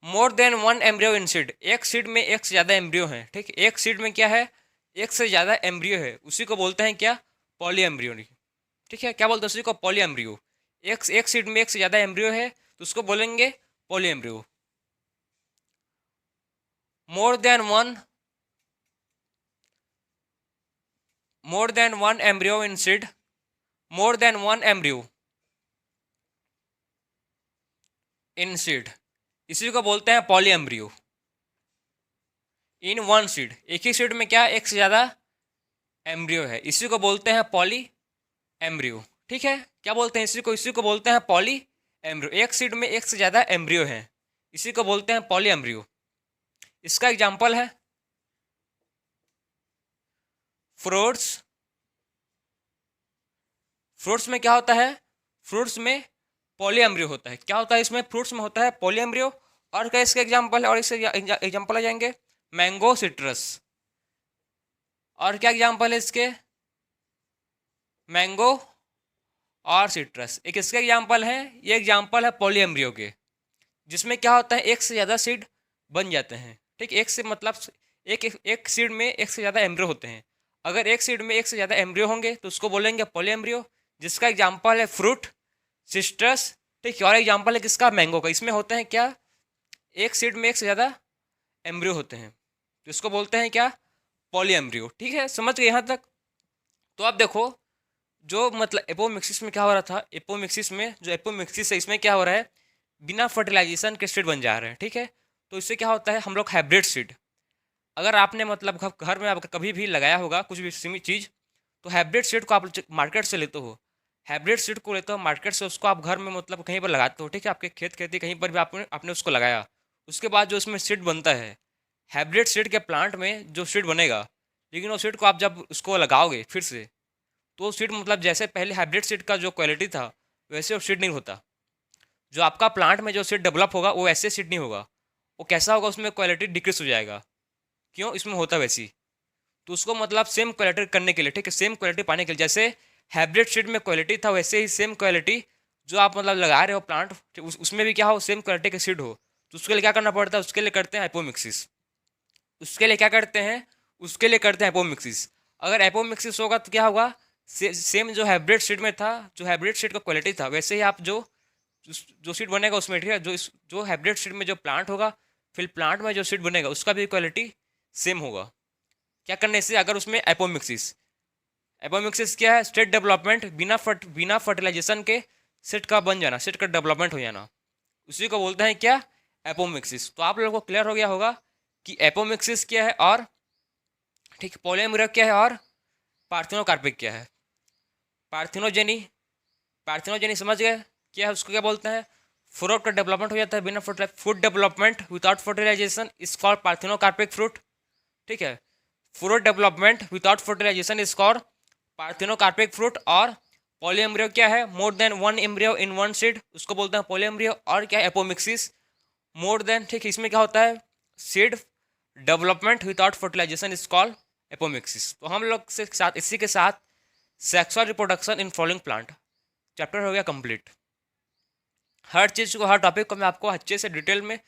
मोर देन वन एम्ब्रियो इन सीड। एक सीड में एक से ज़्यादा एम्ब्रियो है, ठीक। एक सीड में क्या है? एक से ज़्यादा एम्ब्रियो है, उसी को बोलते हैं क्या? पॉली एम्ब्रियो, ठीक है। क्या बोलते हैं उसी को? Poly embryo. एक सीड में एक से ज़्यादा एम्ब्रियो है तो उसको बोलेंगे पॉली एम्ब्रियो। मोर देन वन, मोर देन वन एम्ब्रियो इन सीड, मोर देन वन एम्ब्रियो इन सीड, इसी को बोलते हैं poly embryo. In one seed, एक ही सीड में क्या? एक से ज़्यादा एम्ब्रियो है, इसी को बोलते हैं पॉली एम्ब्रियो, ठीक है। क्या बोलते हैं इसी को? इसी को बोलते हैं पॉली एम्ब्रियो। एक सीड में एक से ज़्यादा एम्ब्रियो है, इसी को बोलते हैं पॉली एम्ब्रियो। इसका एग्जाम्पल है फ्रूट्स। फ्रूट्स में क्या होता है? फ्रूट्स में पॉली एम्ब्रियो होता है। क्या होता है इसमें? फ्रूट्स में होता है पॉली एम्ब्रियो। और क्या इसके एग्जाम्पल है? और इसके एग्जाम्पल आ जाएंगे मैंगो, सिट्रस। और क्या एग्जाम्पल है इसके? मैंगो और सिट्रस। एक इसके एग्जाम्पल है, ये एग्जाम्पल है पॉली एम्ब्रियो के, जिसमें क्या होता है? एक से ज़्यादा सीड बन जाते हैं, ठीक। एक से मतलब एक सीड में एक से ज़्यादा एम्ब्रियो होते हैं। अगर एक सीड में एक से ज़्यादा एम्ब्रियो होंगे तो उसको बोलेंगे पॉली एम्ब्रियो, जिसका एग्जाम्पल है फ्रूट, सिट्रस, ठीक। और एग्जाम्पल है किसका? मैंगो का। इसमें होते हैं क्या? एक सीड में एक से ज़्यादा एम्ब्रियो होते हैं, तो इसको बोलते हैं क्या? पॉली एम्ब्रियो, ठीक है। समझ गए यहाँ तक? तो आप देखो, जो मतलब एपोमिक्सिस में क्या हो रहा था? एपोमिक्सिस में, जो एपोमिक्सिस है इसमें क्या हो रहा है? बिना फर्टिलाइजेशन के सीड बन जा रहे हैं, ठीक है। तो इससे क्या होता है? हम लोग हाइब्रिड सीड, अगर आपने मतलब घर में आपका कभी भी लगाया होगा कुछ भी सीमित चीज़, तो हाइब्रिड सीड को आप मार्केट से लेते हो। हाइब्रिड सीड को लेते हो मार्केट से, उसको आप घर में मतलब कहीं पर लगाते हो, ठीक है। आपके खेत खेती कहीं पर भी आपने उसको लगाया। उसके बाद जो उसमें सीड बनता है, हाइब्रिड सीड के प्लांट में जो सीड बनेगा, लेकिन वो सीड को आप जब उसको लगाओगे फिर से, तो सीड मतलब जैसे पहले हाइब्रिड सीड का जो क्वालिटी था वैसे वो सीड नहीं होता। जो आपका प्लांट में जो सीड डेवलप होगा वो ऐसे सीड नहीं होगा। वो कैसा होगा? उसमें क्वालिटी डिक्रीज हो जाएगा। क्यों? इसमें होता वैसी। तो उसको मतलब सेम क्वालिटी करने के लिए, ठीक है, सेम क्वालिटी पाने के लिए, जैसे हाइब्रिड सीड में क्वालिटी था वैसे ही सेम क्वालिटी जो आप मतलब लगा रहे हो प्लांट, उसमें भी क्या हो? सेम क्वालिटी के सीड हो। तो उसके लिए क्या करना पड़ता है? उसके लिए करते हैं एपोमिक्सिस। उसके लिए क्या करते हैं? उसके लिए करते हैं एपोमिक्सिस। अगर एपोमिक्सिस होगा तो क्या होगा? सेम जो हाइब्रिड सीड में था, जो हाइब्रिड सीड का क्वालिटी था, वैसे ही आप जो सीड बनेगा उसमें, ठीक है, जो हाइब्रिड सीड में जो प्लांट होगा, फिर प्लांट में जो सीड बनेगा उसका भी क्वालिटी सेम होगा। क्या करने से? अगर उसमें एपोमिक्सिस, एपोमिक्सिस क्या है? स्टेट डेवलपमेंट, बिना फर्टिलाइजेशन के सेट का बन जाना, सेट का डेवलपमेंट हो जाना, उसी को बोलते हैं क्या? एपोमिक्सिस। तो आप लोगों को क्लियर हो गया होगा कि एपोमिक्सिस क्या है और ठीक पॉलीमेरिक क्या है और पार्थिनोकार्पिक क्या है। पार्थिनोजेनी, पार्थिनोजेनी समझ गए क्या है, उसको क्या बोलते हैं? फ्रूट का डेवलपमेंट हो जाता है बिना fertilize, food development without fertilization is called parthenocarpic fruit. ठीक है, fruit development without fertilization is called parthenocarpic fruit. और पॉलीएम्ब्रियो क्या है? More than one embryo in one seed, उसको बोलते हैं पॉलीएम्ब्रियो। और क्या है? एपोमिक्सिस, मोर देन, ठीक, इसमें क्या होता है? Seed development without fertilization is called apomixis. तो हम लोग से साथ इसी के साथ sexual reproduction in flowering plant chapter हो गया कंप्लीट। हर चीज़ को, हर टॉपिक को मैं आपको अच्छे से डिटेल में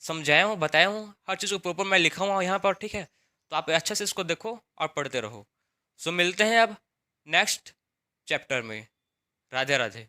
समझाया हूँ, बताया हूँ, हर चीज़ को प्रॉपर मैं लिखा हुआ यहाँ पर। ठीक है, तो आप अच्छे से इसको देखो और पढ़ते रहो। सो मिलते हैं अब नेक्स्ट चैप्टर में। राधे राधे।